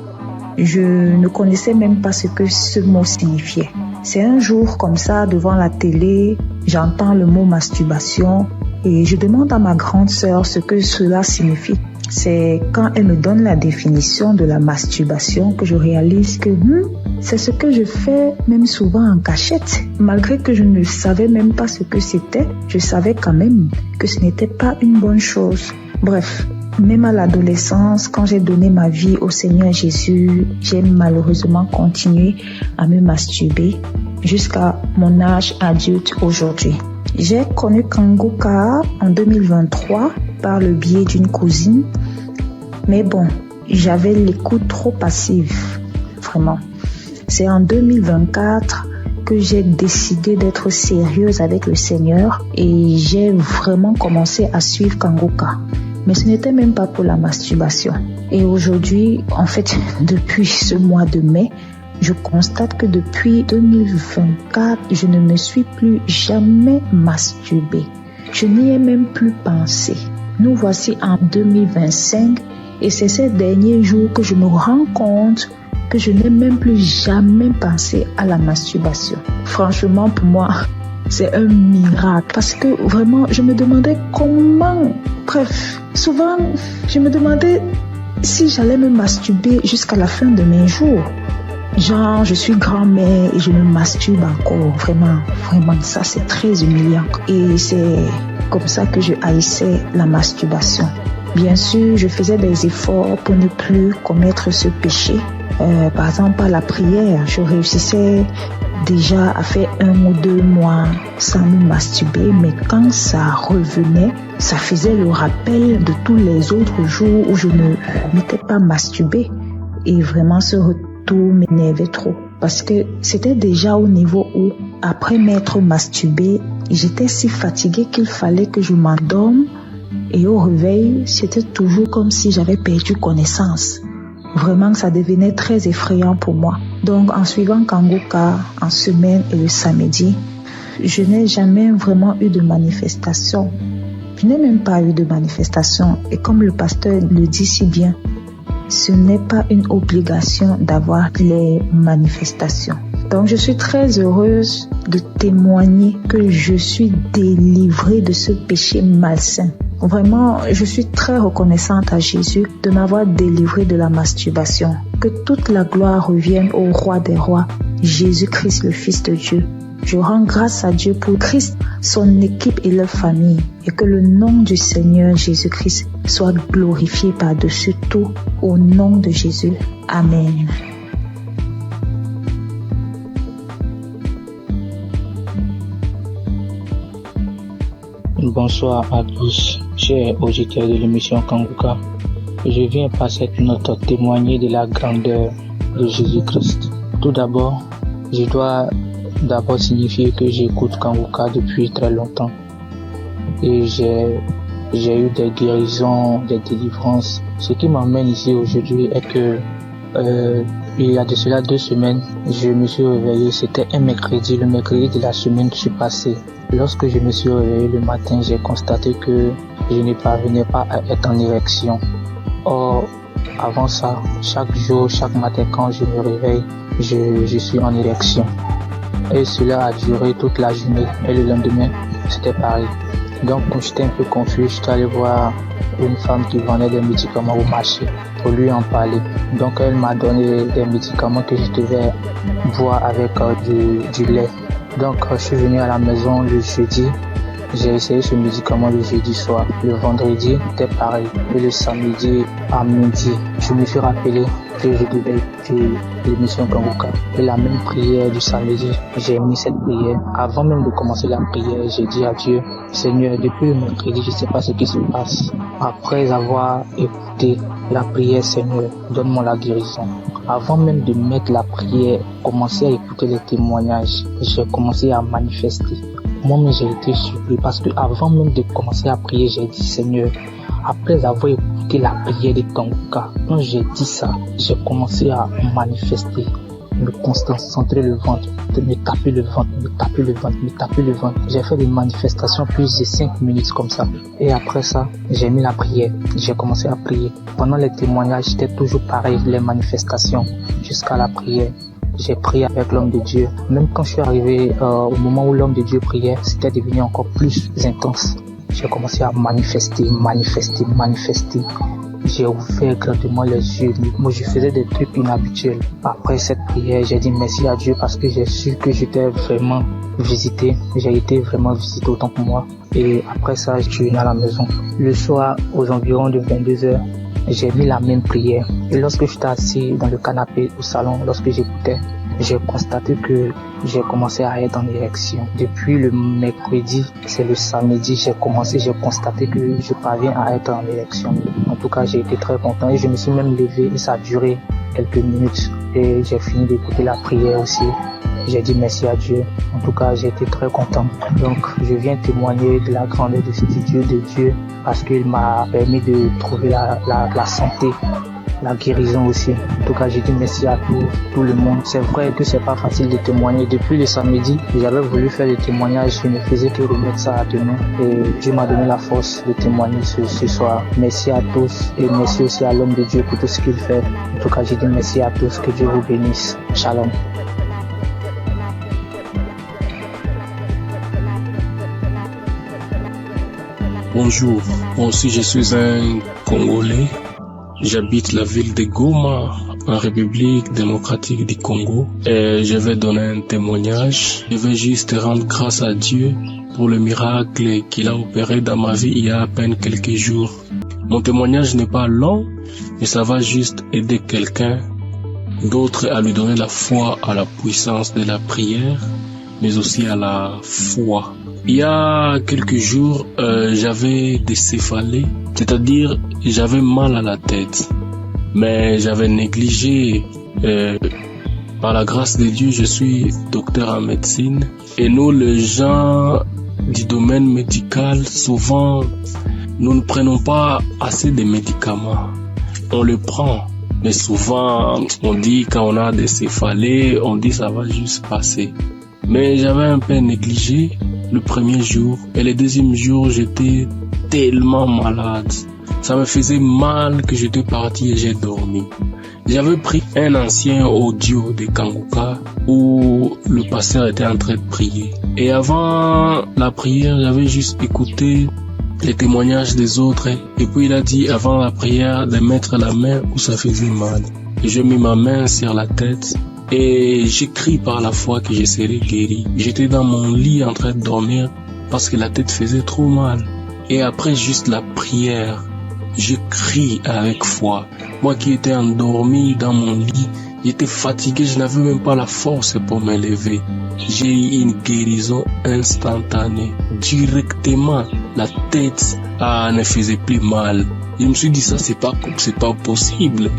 Je ne connaissais même pas ce que ce mot signifiait. C'est un jour comme ça devant la télé, j'entends le mot masturbation et je demande à ma grande sœur ce que cela signifie. C'est quand elle me donne la définition de la masturbation que je réalise que c'est ce que je fais même souvent en cachette. Malgré que je ne savais même pas ce que c'était, je savais quand même que ce n'était pas une bonne chose. Bref, même à l'adolescence, quand j'ai donné ma vie au Seigneur Jésus, j'ai malheureusement continué à me masturber jusqu'à mon âge adulte aujourd'hui. J'ai connu Kanguka en 2023 par le biais d'une cousine. Mais bon, j'avais l'écoute trop passive, vraiment. C'est en 2024 que j'ai décidé d'être sérieuse avec le Seigneur et j'ai vraiment commencé à suivre Kanguka. Mais ce n'était même pas pour la masturbation. Et aujourd'hui, en fait, depuis ce mois de mai, je constate que depuis 2024, je ne me suis plus jamais masturbée. Je n'y ai même plus pensé. Nous voici en 2025 et c'est ces derniers jours que je me rends compte que je n'ai même plus jamais pensé à la masturbation. Franchement, pour moi, c'est un miracle parce que vraiment, je me demandais comment... Bref, souvent, je me demandais si j'allais me masturber jusqu'à la fin de mes jours. Genre, je suis grand-mère et je me masturbe encore. Vraiment, ça c'est très humiliant. Et c'est comme ça que je haïssais la masturbation. Bien sûr, je faisais des efforts pour ne plus commettre ce péché. Par exemple, à la prière, je réussissais déjà à faire 1 ou 2 mois sans me masturber. Mais quand ça revenait, ça faisait le rappel de tous les autres jours où je ne m'étais pas masturbée. Et vraiment, ce retour m'énervait trop. Parce que c'était déjà au niveau où, après m'être masturbée, j'étais si fatiguée qu'il fallait que je m'endorme. Et au réveil, c'était toujours comme si j'avais perdu connaissance. vraiment ça devenait très effrayant pour moi. Donc en suivant Kangoka en semaine et le samedi, je n'ai jamais vraiment eu de manifestation. Je n'ai même pas eu de manifestation. Et comme le pasteur le dit si bien, ce n'est pas une obligation d'avoir les manifestations. Donc je suis très heureuse de témoigner que je suis délivrée de ce péché malsain. Vraiment, je suis très reconnaissante à Jésus de m'avoir délivrée de la masturbation. Que toute la gloire revienne au roi des rois, Jésus-Christ, le Fils de Dieu. Je rends grâce à Dieu pour Christ, son équipe et leur famille, et que le nom du Seigneur Jésus-Christ soit glorifié par-dessus tout, au nom de Jésus. Amen. Bonsoir à tous, chers auditeurs de l'émission Kangoka. Je viens par cette note témoigner de la grandeur de Jésus-Christ. Tout d'abord, je dois signifier que j'écoute Kangoka depuis très longtemps. Et j'ai eu des guérisons, des délivrances. Ce qui m'emmène ici aujourd'hui est que il y a de cela 2 semaines, je me suis réveillé, c'était un mercredi, le mercredi de la semaine qui s'est passée. Lorsque je me suis réveillé le matin, j'ai constaté que je ne parvenais pas à être en érection. Or, avant ça, chaque jour, chaque matin quand je me réveille, je suis en érection. Et cela a duré toute la journée. Et le lendemain, c'était pareil. Donc, quand j'étais un peu confus, j'étais allé voir une femme qui vendait des médicaments au marché pour lui en parler. Donc, elle m'a donné des médicaments que je devais boire avec du lait. Donc, je suis venu à la maison le jeudi. J'ai essayé ce médicament le jeudi soir. Le vendredi, c'était pareil. Et le samedi à midi, je me suis rappelé que je devais écouter l'émission Kangoka. Et la même prière du samedi, j'ai mis cette prière. Avant même de commencer la prière, j'ai dit à Dieu, Seigneur, depuis le mercredi, je ne sais pas ce qui se passe. Après avoir écouté la prière, Seigneur, donne-moi la guérison. Avant même de mettre la prière, commencer à écouter les témoignages, j'ai commencé à manifester. Moi-même, j'ai été surpris parce que avant même de commencer à prier, j'ai dit, Seigneur, après avoir écouté la prière de Kangoka, quand j'ai dit ça, j'ai commencé à manifester, me concentrer le ventre, me taper le ventre, me taper le ventre, me taper le ventre. J'ai fait des manifestations plus de 5 minutes comme ça. Et après ça, j'ai mis la prière, j'ai commencé à prier. Pendant les témoignages, c'était toujours pareil, les manifestations, jusqu'à la prière. J'ai prié avec l'homme de Dieu. Même quand je suis arrivé au moment où l'homme de Dieu priait, c'était devenu encore plus intense. J'ai commencé à manifester. J'ai ouvert grandement les yeux. Moi, je faisais des trucs inhabituels. Après cette prière, j'ai dit merci à Dieu parce que j'ai su que j'étais vraiment visité. J'ai été vraiment visité autant que moi. Et après ça, je suis venu à la maison. Le soir, aux environs de 22h, j'ai mis la même prière. Et lorsque j'étais assis dans le canapé au salon, lorsque j'écoutais, j'ai constaté que j'ai commencé à être en érection. Depuis le mercredi, c'est le samedi, j'ai constaté que je parviens à être en érection. En tout cas, j'ai été très content et je me suis même levé et ça a duré quelques minutes. Et j'ai fini d'écouter la prière aussi. J'ai dit merci à Dieu. En tout cas, j'ai été très content. Donc, je viens témoigner de la grandeur de ce Dieu parce qu'il m'a permis de trouver la santé, la guérison aussi. En tout cas, j'ai dit merci à tout le monde. C'est vrai que c'est pas facile de témoigner. Depuis le samedi, j'avais voulu faire le témoignage. Je ne faisais que remettre ça à demain. Et Dieu m'a donné la force de témoigner ce soir. Merci à tous et merci aussi à l'homme de Dieu pour tout ce qu'il fait. En tout cas, j'ai dit merci à tous. Que Dieu vous bénisse. Shalom. Bonjour, moi aussi je suis un Congolais. J'habite la ville de Goma, en République démocratique du Congo. Et je vais donner un témoignage. Je vais juste rendre grâce à Dieu pour le miracle qu'il a opéré dans ma vie il y a à peine quelques jours. Mon témoignage n'est pas long, mais ça va juste aider quelqu'un d'autre à lui donner la foi à la puissance de la prière, mais aussi à la foi. Il y a quelques jours, j'avais des céphalées, c'est-à-dire j'avais mal à la tête, mais j'avais négligé. Par la grâce de Dieu, je suis docteur en médecine et nous, les gens du domaine médical, souvent, nous ne prenons pas assez de médicaments. On le prend, Mais souvent, on dit quand on a des céphalées, on dit ça va juste passer. Mais j'avais un peu négligé le premier jour. Et le deuxième jour, j'étais tellement malade. Ça me faisait mal que j'étais parti et j'ai dormi. J'avais pris un ancien audio de Kanguka où le pasteur était en train de prier. Et avant la prière, j'avais juste écouté les témoignages des autres. Et puis il a dit avant la prière de mettre la main où ça faisait mal. Et j'ai mis ma main sur la tête et j'ai crié par la foi que je serais guéri. J'étais dans mon lit en train de dormir parce que la tête faisait trop mal. Et après juste la prière, je crie avec foi. Moi qui étais endormi dans mon lit, j'étais fatigué, je n'avais même pas la force pour me lever. J'ai eu une guérison instantanée. Directement, la tête ne faisait plus mal. Je me suis dit ça, c'est pas possible.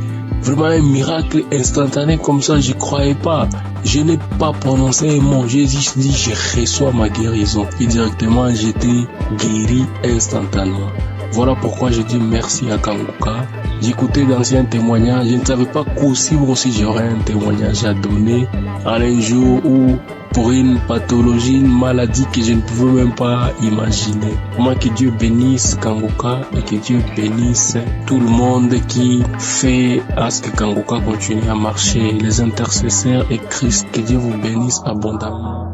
Vraiment un miracle instantané comme ça, je croyais pas. Je n'ai pas prononcé un mot, j'ai juste dit je reçois ma guérison. Et directement, j'étais guéri instantanément. Voilà pourquoi je dis merci à Kanguka. J'écoutais d'anciens témoignages, je ne savais pas qu'aussi j'aurais un témoignage à donner en un jour où pour une pathologie, une maladie que je ne pouvais même pas imaginer. Moi, que Dieu bénisse Kanguka et que Dieu bénisse tout le monde qui fait à ce que Kanguka continue à marcher, les intercesseurs et Christ, que Dieu vous bénisse abondamment.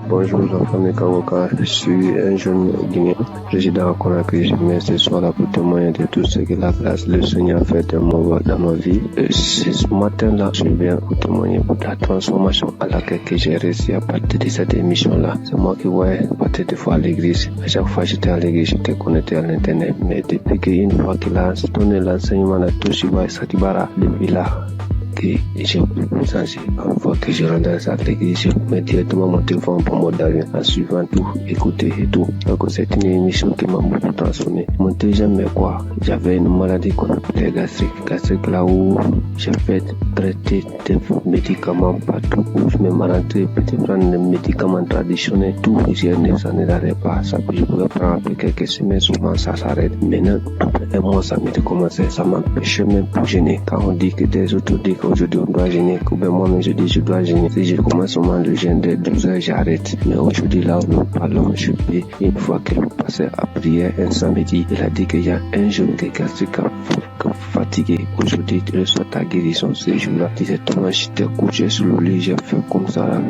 Bonjour la famille Kanguka, je suis un jeune Guinéen, résident à Conakry. Je viens ce soir là pour témoigner de tout ce que la grâce le Seigneur a fait dans ma vie. Ce matin-là, je viens pour témoigner pour la transformation à laquelle j'ai réussi à partir de cette émission-là. C'est moi qui voyais partir des fois à l'église. À chaque fois que j'étais à l'église, j'étais connecté à l'internet. Mais depuis qu'une fois qu'il a donné l'enseignement de Toshiba Satibara, depuis là, que j'ai changé. Une fois que je rentre à l'église, je mets directement mon téléphone pour mode d'avion en suivant tout, écouter et tout. Donc c'est une émission qui m'a beaucoup transformé. Mon deuxième, mais quoi, j'avais une maladie qu'on appelait gastrique là où j'ai fait traiter des médicaments partout où je me rentré, peut-être prendre des médicaments traditionnels, tout, ça ne n'arrête pas. Ça que je pouvais prendre après quelques semaines, souvent ça s'arrête. Maintenant, après un mois, ça m'était commencé, ça m'empêchait même pour gêner. Quand on dit que des autres disent qu'aujourd'hui on doit gêner, que ben moi-même je dis je dois gêner. Si je commence seulement le gêne de 12 heures, j'arrête. Mais aujourd'hui là où nous parlons, je peux, une fois que nous passons à prière un samedi, il a dit qu'il y a un jeune qui est gastrique fatigué. Aujourd'hui, tu reçois ta guérison ce jour-là. Directement, j'étais couché sur le lit, j'ai fait comme ça là.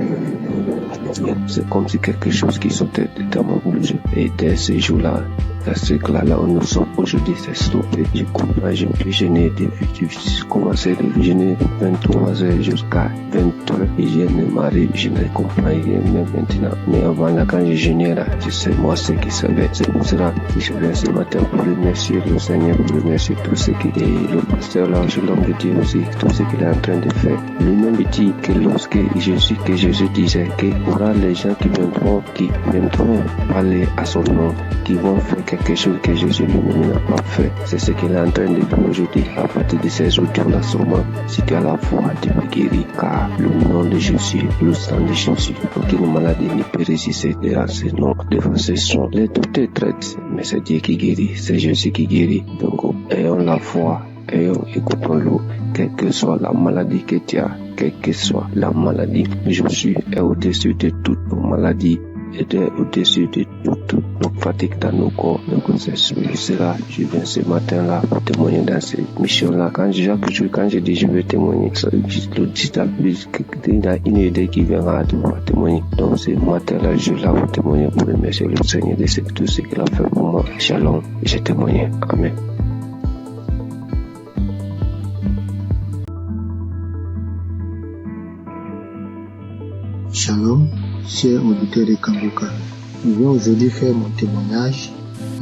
C'est comme si quelque chose qui sortait de mon bouche. Et dès ce jour-là, gastrique là où nous sommes aujourd'hui, c'est stoppé. Je comprends, je peux gêner depuis que j'ai commencé de gêner 23 heures jusqu'à 20 heures. Et je ne m'arrive, je ne comprends rien même maintenant. Mais avant là, quand je gênais là, je sais moi ce qui savait. C'est pour cela que je viens ce matin pour remercier le Seigneur, pour remercier tout ce qui est le pasteur là, l'homme de Dieu aussi, tout ce qu'il est en train de faire. Lui-même dit que lorsque Jésus disait qu'il y aura les gens qui viendront parler à son nom, qui vont faire quelque chose que Jésus lui-même n'a pas fait. C'est ce qu'il est en train de faire aujourd'hui. À partir de ces audios-là, sûrement, si tu as la foi, tu peux guérir, car le nom de Jésus, le sang de Jésus, aucune maladie ne peut résister à ce nom, devant ce son. Les doutes traitent, mais c'est Dieu qui guérit, c'est Jésus qui guérit. Donc, ayons la foi, écoutons-le, quelle que soit la maladie que tu as, quelle que soit la maladie. Jésus est au-dessus de toutes nos maladies et au-dessus de toutes nos fatigues dans nos corps. Donc c'est cela, je viens ce matin-là pour témoigner dans cette mission-là. Quand je dis je vais témoigner, il y a une idée qui viendra de pouvoir témoigner. Donc ce matin-là, je suis là pour témoigner, pour remercier le Seigneur de tout ce qu'il a fait pour moi. Shalom, j'ai témoigné. Amen. Shalom, chers auditeurs de Kanguka. Je viens aujourd'hui faire mon témoignage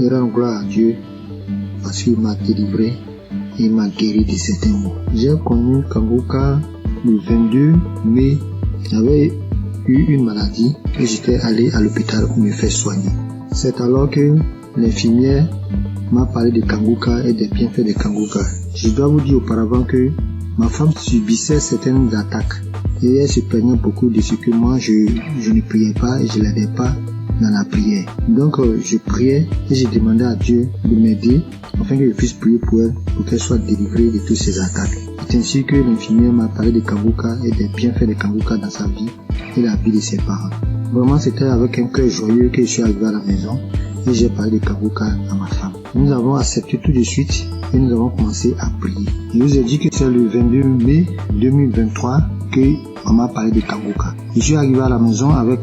et rendre gloire à Dieu parce qu'il m'a délivré et m'a guéri de certains maux. J'ai connu Kanguka le 22 mai. J'avais eu une maladie et j'étais allé à l'hôpital pour me faire soigner. C'est alors que l'infirmière m'a parlé de Kanguka et des bienfaits de Kanguka. Je dois vous dire auparavant que ma femme subissait certaines attaques. Et elle se plaignait beaucoup de ce que moi je ne priais pas et je l'aidais pas dans la prière. Donc je priais et j'ai demandé à Dieu de m'aider afin que je puisse prier pour elle, pour qu'elle soit délivrée de toutes ces attaques. C'est ainsi que l'infirmière m'a parlé de Kanguka et des bienfaits de Kanguka dans sa vie et la vie de ses parents. Vraiment, c'était avec un cœur joyeux que je suis arrivé à la maison et j'ai parlé de Kanguka à ma femme. Nous avons accepté tout de suite et nous avons commencé à prier. Je vous ai dit que c'est le 22 mai 2023 qu'on m'a parlé de Kanguka. Je suis arrivé à la maison avec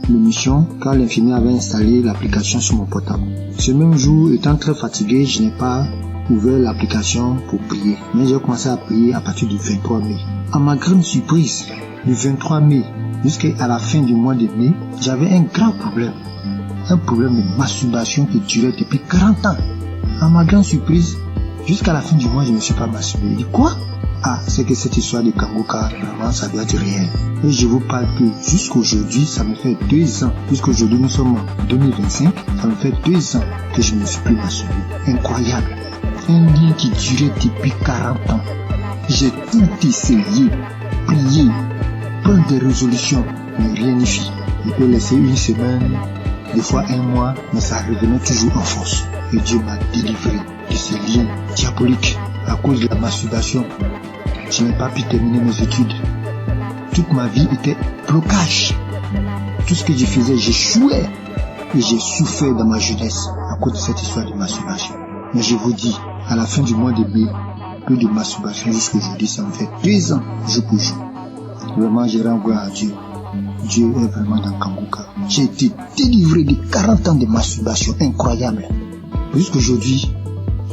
l'émission car l'infirmière avait installé l'application sur mon portable. Ce même jour, étant très fatigué, je n'ai pas ouvert l'application pour prier. Mais j'ai commencé à prier à partir du 23 mai. À ma grande surprise, du 23 mai jusqu'à la fin du mois de mai, j'avais un grand problème. Un problème de masturbation qui durait depuis 40 ans. À ma grande surprise, jusqu'à la fin du mois, je ne me suis pas masturbé. Je dis quoi? Ah, c'est que cette histoire de Kanguka, vraiment, ça doit être réel. Et je vous parle que jusqu'aujourd'hui, ça me fait 2 ans. Puisqu'aujourd'hui, nous sommes en 2025, ça me fait 2 ans que je ne me suis plus masturbé. Incroyable. Un lien qui durait depuis 40 ans. J'ai tout essayé, prié, prendre des résolutions, mais rien n'y fit. Je peux laisser une semaine, des fois 1 mois, mais ça revenait toujours en force. Et Dieu m'a délivré de ce lien diabolique à cause de la masturbation. Je n'ai pas pu terminer mes études. Toute ma vie était blocage. Tout ce que je faisais, j'échouais. Et j'ai souffert dans ma jeunesse à cause de cette histoire de masturbation. Mais je vous dis, à la fin du mois de mai, peu de masturbation jusqu'aujourd'hui, ça me fait 2 ans, jour pour jour. Vraiment, je rends gloire à Dieu. Dieu est vraiment dans Kanguka. J'ai été délivré de 40 ans de masturbation incroyable. Jusqu'aujourd'hui,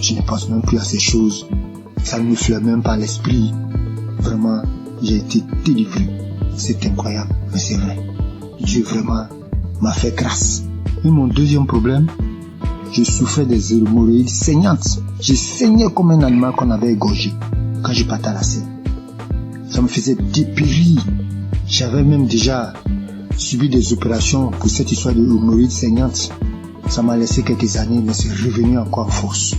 je ne pense même plus à ces choses. Ça ne me flaire même pas l'esprit. Vraiment, j'ai été délivré. C'est incroyable, mais c'est vrai. Dieu vraiment m'a fait grâce. Et mon deuxième problème, je souffrais des hémorroïdes saignantes. Je saignais comme un animal qu'on avait égorgé quand je partais à la scène. Ça me faisait dépérir. J'avais même déjà subi des opérations pour cette histoire de hémorroïdes saignantes. Ça m'a laissé quelques années, mais c'est revenu encore en force.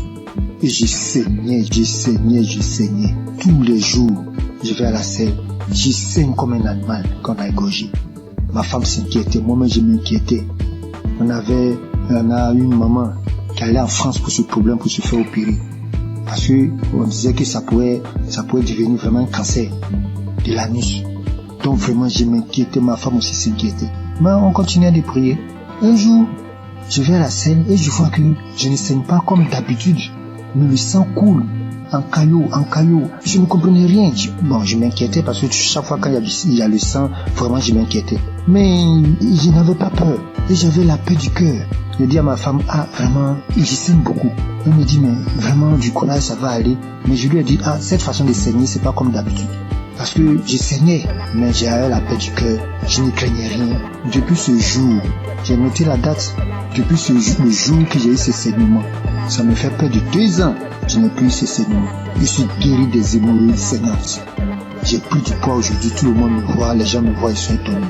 Et je saignais. Tous les jours, je vais à la selle. Je saigne comme un animal qu'on a égorgé. Ma femme s'inquiétait, moi-même je m'inquiétais. On a une maman qui allait en France pour ce problème, pour se faire opérer. Parce qu'on disait que ça pouvait devenir vraiment un cancer de l'anus. Donc vraiment je m'inquiétais, ma femme aussi s'inquiétait. Mais on continuait de prier. Un jour, je vais à la selle et je vois que je ne saigne pas comme d'habitude. Mais le sang coule en caillot. Je ne comprenais rien. Je m'inquiétais parce que chaque fois quand il y a le sang, vraiment je m'inquiétais. Mais je n'avais pas peur. Et j'avais la paix du cœur. Je dis à ma femme, vraiment, je saigne beaucoup. Elle me dit, mais vraiment, du courage, ça va aller. Mais je lui ai dit, cette façon de saigner, c'est pas comme d'habitude. Parce que je saignais, mais j'avais la paix du cœur. Je ne craignais rien. Depuis ce jour, j'ai noté la date. Depuis le jour que j'ai eu ce saignement, ça me fait près de 2 ans. Je n'ai plus eu ce saignement. Je suis guéri des hémorroïdes saignantes. J'ai pris du poids aujourd'hui. Tout le monde me voit, les gens me voient, ils sont étonnés.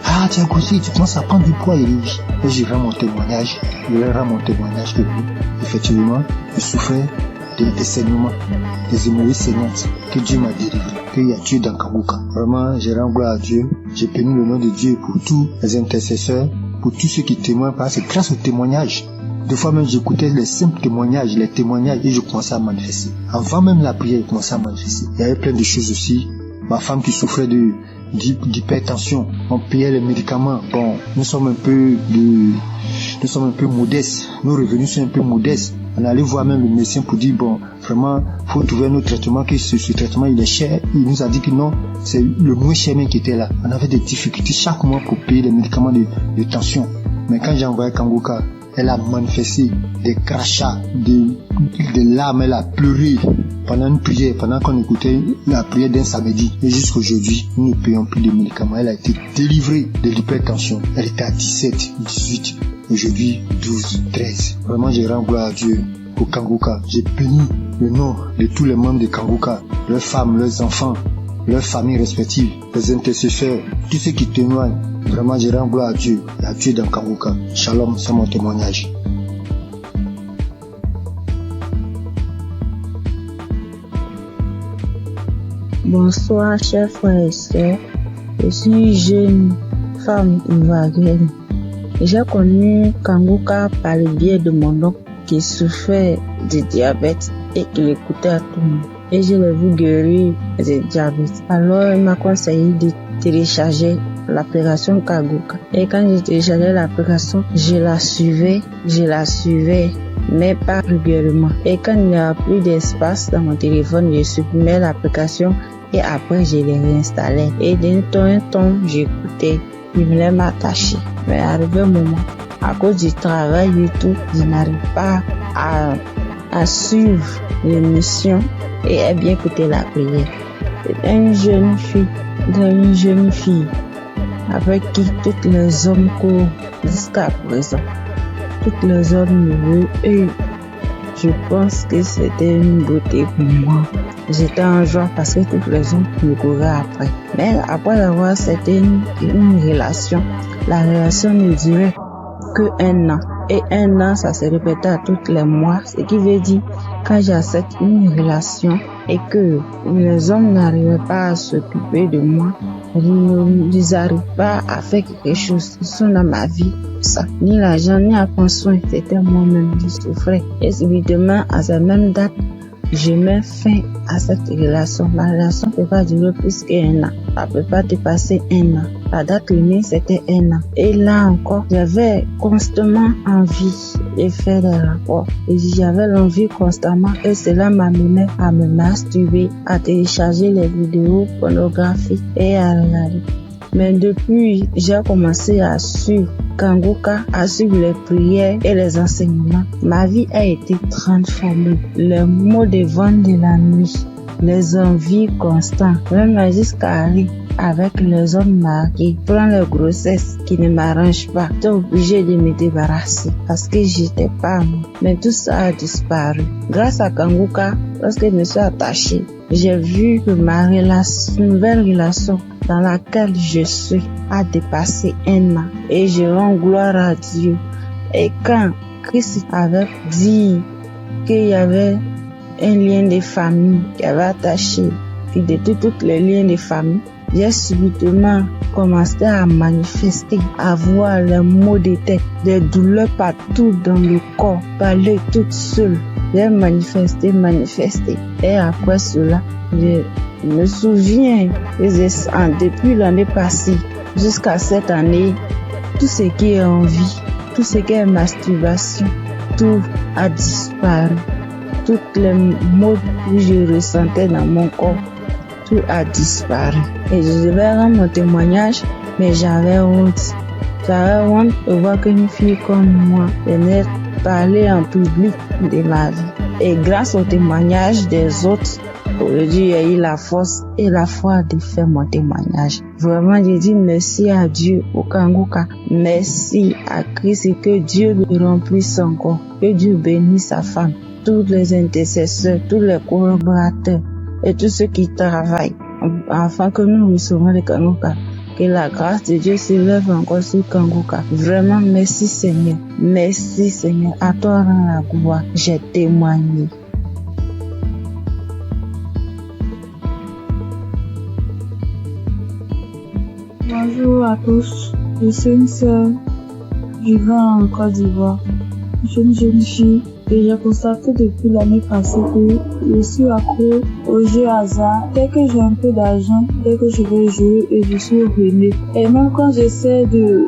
Ah, tu as grossi, tu commences à prendre du poids, et oui. Et je rends mon témoignage. Je leur rends mon témoignage que oui, effectivement, je souffrais des saignements, des hémorroïdes saignantes, que Dieu m'a délivré, qu'il y a Dieu dans Kanguka. Vraiment, je rends gloire à Dieu. J'ai béni le nom de Dieu pour tous les intercesseurs, pour tous ceux qui témoignent, parce que grâce au témoignage, des fois même j'écoutais les simples témoignages, et je commençais à manifester. Avant même la prière, je commençais à manifester. Il y avait plein de choses aussi. Ma femme qui souffrait d'hypertension, on payait les médicaments. Bon, nous sommes un peu modestes. Nos revenus sont un peu modestes. On allait voir même le médecin pour dire, bon, vraiment, faut trouver un autre traitement, que ce traitement, il est cher. Il nous a dit que non, c'est le moins cher même qui était là. On avait des difficultés chaque mois pour payer les médicaments de tension. Mais quand j'ai envoyé Kanguka, elle a manifesté des crachats, des larmes, elle a pleuré pendant une prière, pendant qu'on écoutait la prière d'un samedi. Et jusqu'aujourd'hui, nous ne payons plus de médicaments. Elle a été délivrée de l'hypertension. Elle était à 17, 18, aujourd'hui 12, 13. Vraiment, je rends gloire à Dieu pour Kanguka. J'ai béni le nom de tous les membres de Kanguka, leurs femmes, leurs enfants, leurs familles respectives, les intercesseurs, tous ceux qui témoignent. Vraiment, je rends gloire à Dieu dans Kanguka. Shalom, c'est mon témoignage. Bonsoir, chers frères et sœurs. Je suis une jeune femme ivoirienne. J'ai connu Kanguka par le biais de mon oncle qui souffrait de diabète et qui l'écoutait à tout moment. Et je l'ai vu guérir de diabète. Alors, il m'a conseillé de télécharger l'application Kanguka. Et quand j'ai téléchargé l'application, je la suivais, mais pas régulièrement. Et quand il n'y a plus d'espace dans mon téléphone, je supprimais l'application et après je l'ai réinstallée. Et d'un temps en temps, j'écoutais, je voulais m'attacher. Mais arrivé un moment, à cause du travail et tout, je n'arrive pas à suivre l'émission et à bien écouter la prière. C'est une jeune fille avec qui tous les hommes courent jusqu'à présent. Tous les hommes me veulent et je pense que c'était une beauté pour moi. J'étais en joie parce que tous les hommes me couraient après. Mais après avoir, c'était une relation. La relation ne durait que 1 an. Et 1 an, ça se répétait à tous les mois. Ce qui veut dire, quand j'accepte une relation et que les hommes n'arrivaient pas à s'occuper de moi, ils n'arrivent pas à faire quelque chose. Ils sont dans ma vie. Ça. Ni l'argent, ni à prendre soin. C'était moi-même qui souffrais. Et subitement, à cette même date, je mets fin à cette relation. Ma relation ne peut pas durer plus qu'1 an. Ça ne peut pas dépasser 1 an. La date limite, c'était 1 an. Et là encore, j'avais constamment envie de faire des rapports. Et j'avais l'envie constamment. Et cela m'amenait à me masturber, à télécharger les vidéos pornographiques et à regarder. Mais depuis, j'ai commencé à suivre Kanguka, à suivre les prières et les enseignements. Ma vie a été transformée. Les maux de vent de la nuit, les envies constantes, même jusqu'à aller avec les hommes mariés, prendre les grossesses qui ne m'arrangent pas. J'étais obligée de me débarrasser parce que j'étais pas moi. Mais tout ça a disparu. Grâce à Kanguka, lorsque je me suis attachée, j'ai vu que ma nouvelle relation dans laquelle je suis a dépassé 1 an. Et je rends gloire à Dieu. Et quand Christ avait dit qu'il y avait un lien de famille qui avait attaché, puis de tous les liens de famille, j'ai subitement commencé à manifester, à voir les maux de tête, des douleurs partout dans le corps, parler toute seule. J'ai manifesté. Et après cela, je me souviens que depuis l'année passée jusqu'à cette année, tout ce qui est envie, tout ce qui est masturbation, tout a disparu. Toutes les maux que je ressentais dans mon corps, tout a disparu. Et je vais rendre mon témoignage, mais j'avais honte. J'avais honte de voir qu'une fille comme moi venait parler en public de ma vie. Et grâce au témoignage des autres, aujourd'hui, j'ai eu la force et la foi de faire mon témoignage. Vraiment, je dis merci à Dieu, au Kanguka. Merci à Christ et que Dieu le remplisse encore. Que Dieu bénisse sa femme, tous les intercesseurs, tous les collaborateurs et tous ceux qui travaillent afin que nous recevons le Kanguka. Que la grâce de Dieu s'élève encore sur Kanguka. Vraiment, merci Seigneur. Merci Seigneur. À toi rend la gloire. J'ai témoigné. Bonjour à tous. Je suis une sœur vivant en Côte d'Ivoire. Je suis une jeune fille et j'ai constaté depuis l'année passée que je suis accro aux jeux hasard. Dès que j'ai un peu d'argent, dès que je vais jouer et je suis ruinée. Et même quand j'essaie de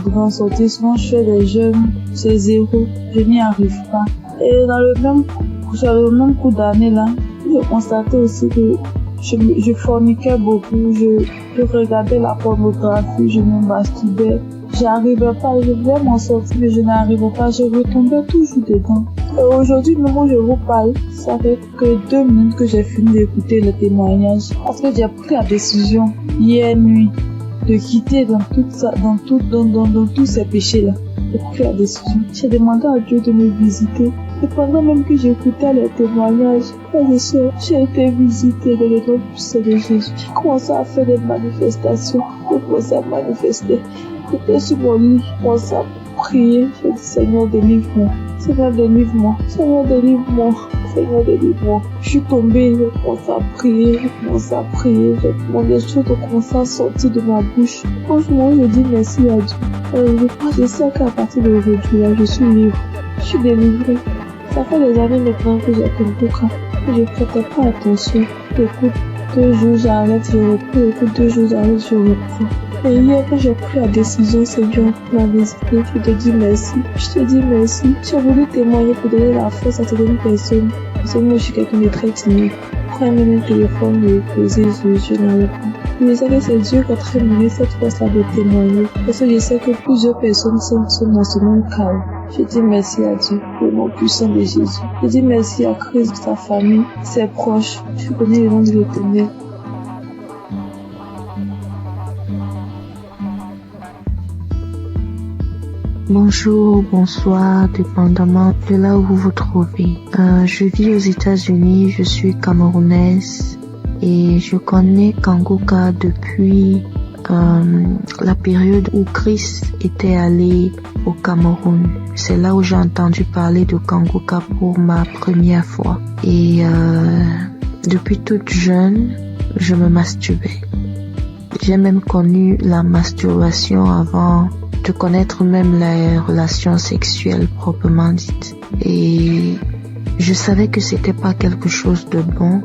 m'en sortir, souvent je fais des jeux, c'est 0, je n'y arrive pas. Et sur le même coup d'année là, j'ai constaté aussi que je forniquais beaucoup, je regardais la pornographie, je me masturbais. J'arrivais pas, je voulais m'en sortir, mais je n'arrivais pas, je retombais toujours dedans. Et aujourd'hui, le moment où je vous parle, ça fait que 2 minutes que j'ai fini d'écouter le témoignage. Parce que j'ai pris la décision, hier nuit, de quitter dans tous ces péchés-là. J'ai pris la décision. J'ai demandé à Dieu de me visiter. Et pendant même que j'écoutais les témoignages, j'ai été visitée dans le nom puissant de Jésus. J'ai commencé à faire des manifestations. J'ai commencé à manifester. J'étais sur mon lit, j'ai commencé à prier. J'ai dit, Seigneur, délivre-moi. Seigneur, délivre-moi. Seigneur, délivre-moi. Seigneur, délivre-moi. Je suis tombée, j'ai commencé à prier, des choses ont commencé à sortir de ma bouche. Franchement, je dis merci à Dieu. Je sais qu'à partir d'aujourd'hui, là, je suis libre, je suis délivrée. Ça fait des années maintenant que j'ai Kanguka, que je ne prêtais pas attention. Écoute, 2 jours j'arrête, je reprends, écoute, 2 jours j'arrête, je reprends. Et hier, quand j'ai pris la décision, Seigneur, pour la visiter, je te dis merci. Je te dis merci. J'ai voulu témoigner pour donner la force à certaines personnes. Parce que moi, je suis quelqu'un de très timide. Prends même un téléphone, me poser, je n'arrive pas. Je sais que c'est Dieu qui a très donné cette force-là de témoigner. Parce que je sais que plusieurs personnes sont dans ce même chaos. Je dis merci à Dieu, le nom puissant de Jésus. Je dis merci à Christ, sa famille, ses proches. Je connais le nom de l'Éternel. Bonjour, bonsoir, dépendamment de là où vous vous trouvez. Je vis aux États-Unis, je suis camerounaise et je connais Kanguka depuis la période où Christ était allé au Cameroun. C'est là où j'ai entendu parler de Kanguka pour ma première fois. Et depuis toute jeune, je me masturbais. J'ai même connu la masturbation avant de connaître même les relations sexuelles proprement dites. Et je savais que c'était pas quelque chose de bon,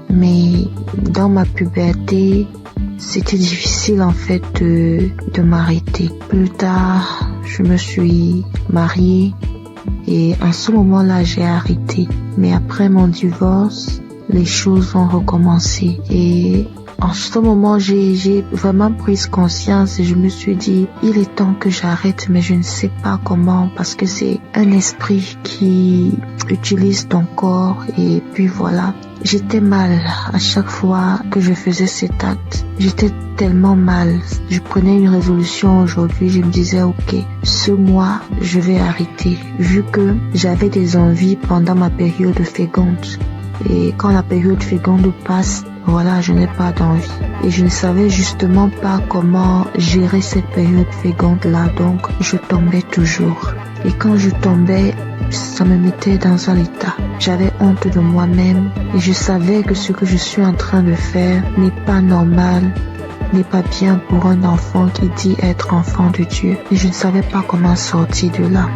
mais dans ma puberté, c'était difficile en fait de m'arrêter. Plus tard, je me suis mariée et en ce moment-là, j'ai arrêté. Mais après mon divorce, les choses ont recommencé et en ce moment, j'ai vraiment pris conscience et je me suis dit, il est temps que j'arrête, mais je ne sais pas comment parce que c'est un esprit qui utilise ton corps et puis voilà. J'étais mal à chaque fois que je faisais cet acte. J'étais tellement mal. Je prenais une résolution aujourd'hui, je me disais, ok, ce mois, je vais arrêter vu que j'avais des envies pendant ma période féconde. Et quand la période féconde passe, voilà, je n'ai pas d'envie. Et je ne savais justement pas comment gérer cette période féconde-là, donc je tombais toujours. Et quand je tombais, ça me mettait dans un état. J'avais honte de moi-même et je savais que ce que je suis en train de faire n'est pas normal, n'est pas bien pour un enfant qui dit être enfant de Dieu. Et je ne savais pas comment sortir de là.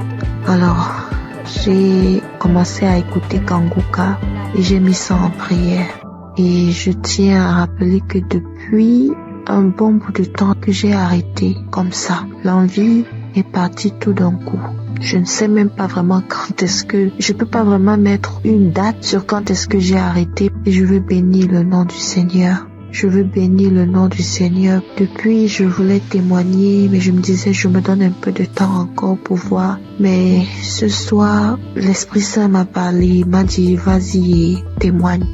Alors, j'ai commencé à écouter Kanguka et j'ai mis ça en prière. Et je tiens à rappeler que depuis un bon bout de temps que j'ai arrêté comme ça, l'envie est partie tout d'un coup. Je ne sais même pas vraiment quand est-ce que... Je peux pas vraiment mettre une date sur quand est-ce que j'ai arrêté. Et je veux bénir le nom du Seigneur. Je veux bénir le nom du Seigneur. Depuis, je voulais témoigner, mais je me disais, je me donne un peu de temps encore pour voir. Mais ce soir, l'Esprit Saint m'a parlé, m'a dit, vas-y, témoigne.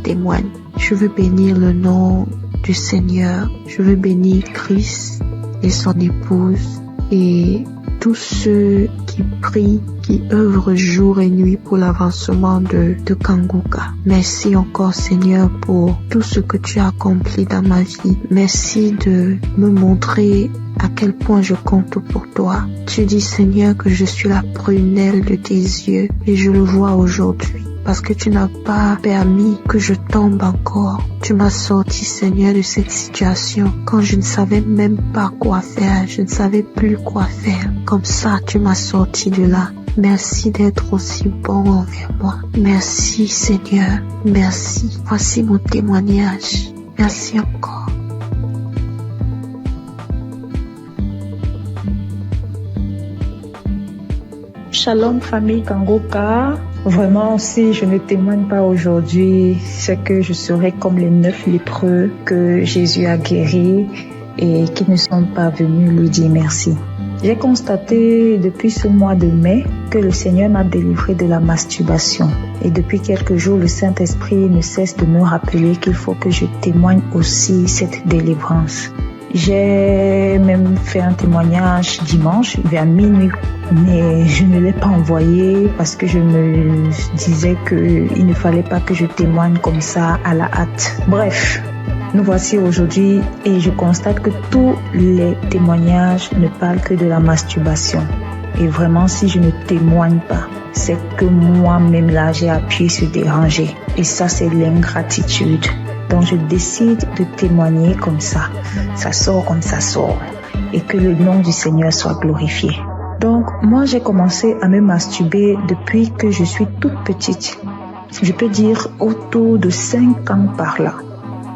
Je veux bénir le nom du Seigneur. Je veux bénir Christ et son épouse et tous ceux qui prient, qui œuvrent jour et nuit pour l'avancement de Kanguka. Merci encore Seigneur pour tout ce que tu as accompli dans ma vie. Merci de me montrer à quel point je compte pour toi. Tu dis Seigneur que je suis la prunelle de tes yeux et je le vois aujourd'hui. Parce que tu n'as pas permis que je tombe encore. Tu m'as sorti, Seigneur, de cette situation quand je ne savais même pas quoi faire. Je ne savais plus quoi faire. Comme ça, tu m'as sorti de là. Merci d'être aussi bon envers moi. Merci, Seigneur. Merci. Voici mon témoignage. Merci encore. Shalom, famille Kanguka. Vraiment, si je ne témoigne pas aujourd'hui, c'est que je serai comme les 9 lépreux que Jésus a guéris et qui ne sont pas venus lui dire merci. J'ai constaté depuis ce mois de mai que le Seigneur m'a délivré de la masturbation. Et depuis quelques jours, le Saint-Esprit ne cesse de me rappeler qu'il faut que je témoigne aussi cette délivrance. J'ai même fait un témoignage dimanche vers minuit, mais je ne l'ai pas envoyé parce que je me disais qu'il ne fallait pas que je témoigne comme ça à la hâte. Bref, nous voici aujourd'hui et je constate que tous les témoignages ne parlent que de la masturbation. Et vraiment, si je ne témoigne pas, c'est que moi-même là, j'ai appuyé sur déranger. Et ça, c'est l'ingratitude. Donc, je décide de témoigner comme ça. Ça sort comme ça sort. Et que le nom du Seigneur soit glorifié. Donc, moi, j'ai commencé à me masturber depuis que je suis toute petite. Je peux dire autour de 5 ans par là.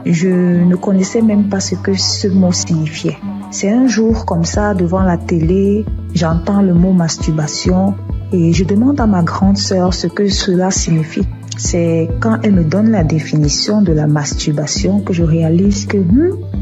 Je ne connaissais même pas ce que ce mot signifiait. C'est un jour comme ça, devant la télé, j'entends le mot masturbation et je demande à ma grande sœur ce que cela signifie. C'est quand elle me donne la définition de la masturbation que je réalise que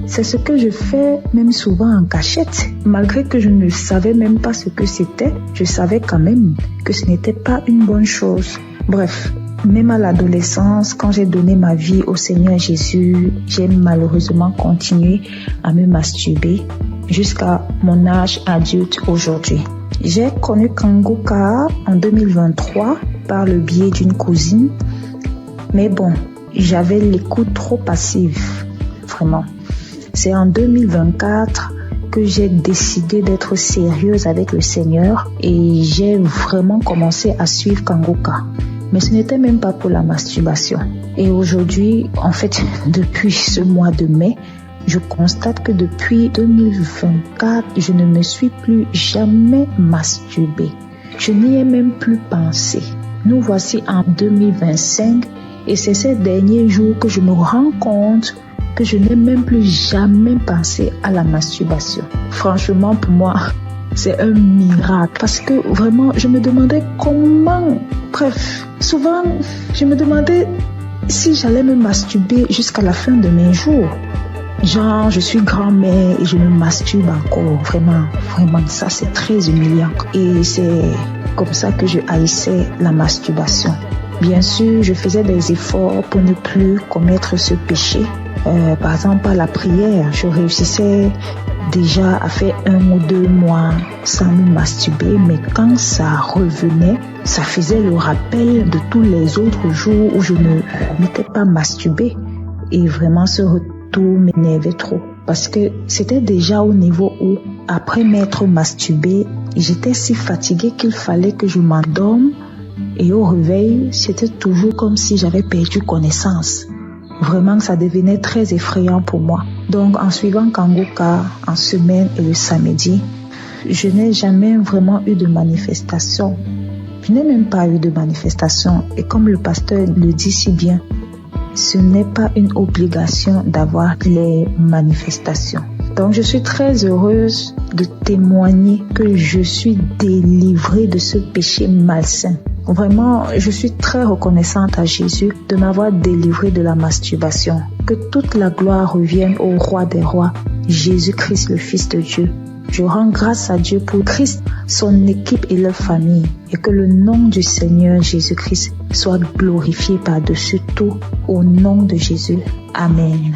c'est ce que je fais même souvent en cachette. Malgré que je ne savais même pas ce que c'était, je savais quand même que ce n'était pas une bonne chose. Bref. Même à l'adolescence, quand j'ai donné ma vie au Seigneur Jésus, j'ai malheureusement continué à me masturber jusqu'à mon âge adulte aujourd'hui. J'ai connu Kanguka en 2023 par le biais d'une cousine. Mais bon, j'avais l'écoute trop passive, vraiment. C'est en 2024 que j'ai décidé d'être sérieuse avec le Seigneur et j'ai vraiment commencé à suivre Kanguka. Mais ce n'était même pas pour la masturbation. Et aujourd'hui, en fait, depuis ce mois de mai, je constate que depuis 2024, je ne me suis plus jamais masturbée. Je n'y ai même plus pensé. Nous voici en 2025 et c'est ces derniers jours que je me rends compte que je n'ai même plus jamais pensé à la masturbation. Franchement, pour moi, c'est un miracle parce que vraiment, je me demandais comment. Bref, souvent, je me demandais si j'allais me masturber jusqu'à la fin de mes jours. Genre, je suis grand-mère et je me masturbe encore. Vraiment, ça c'est très humiliant. Et c'est comme ça que je haïssais la masturbation. Bien sûr, je faisais des efforts pour ne plus commettre ce péché. Par exemple, à la prière, je réussissais déjà à faire 1 ou 2 mois sans me masturber, mais quand ça revenait, ça faisait le rappel de tous les autres jours où je ne m'étais pas masturbée. Et vraiment, ce retour m'énervait trop. Parce que c'était déjà au niveau où, après m'être masturbée, j'étais si fatiguée qu'il fallait que je m'endorme. Et au réveil, c'était toujours comme si j'avais perdu connaissance. Vraiment, ça devenait très effrayant pour moi. Donc, en suivant Kanguka en semaine et le samedi, je n'ai jamais vraiment eu de manifestation. Je n'ai même pas eu de manifestation. Et comme le pasteur le dit si bien, ce n'est pas une obligation d'avoir les manifestations. Donc, je suis très heureuse de témoigner que je suis délivrée de ce péché malsain. Vraiment, je suis très reconnaissante à Jésus de m'avoir délivrée de la masturbation. Que toute la gloire revienne au roi des rois, Jésus-Christ, le Fils de Dieu. Je rends grâce à Dieu pour Christ, son équipe et leur famille. Et que le nom du Seigneur Jésus-Christ soit glorifié par-dessus tout. Au nom de Jésus. Amen.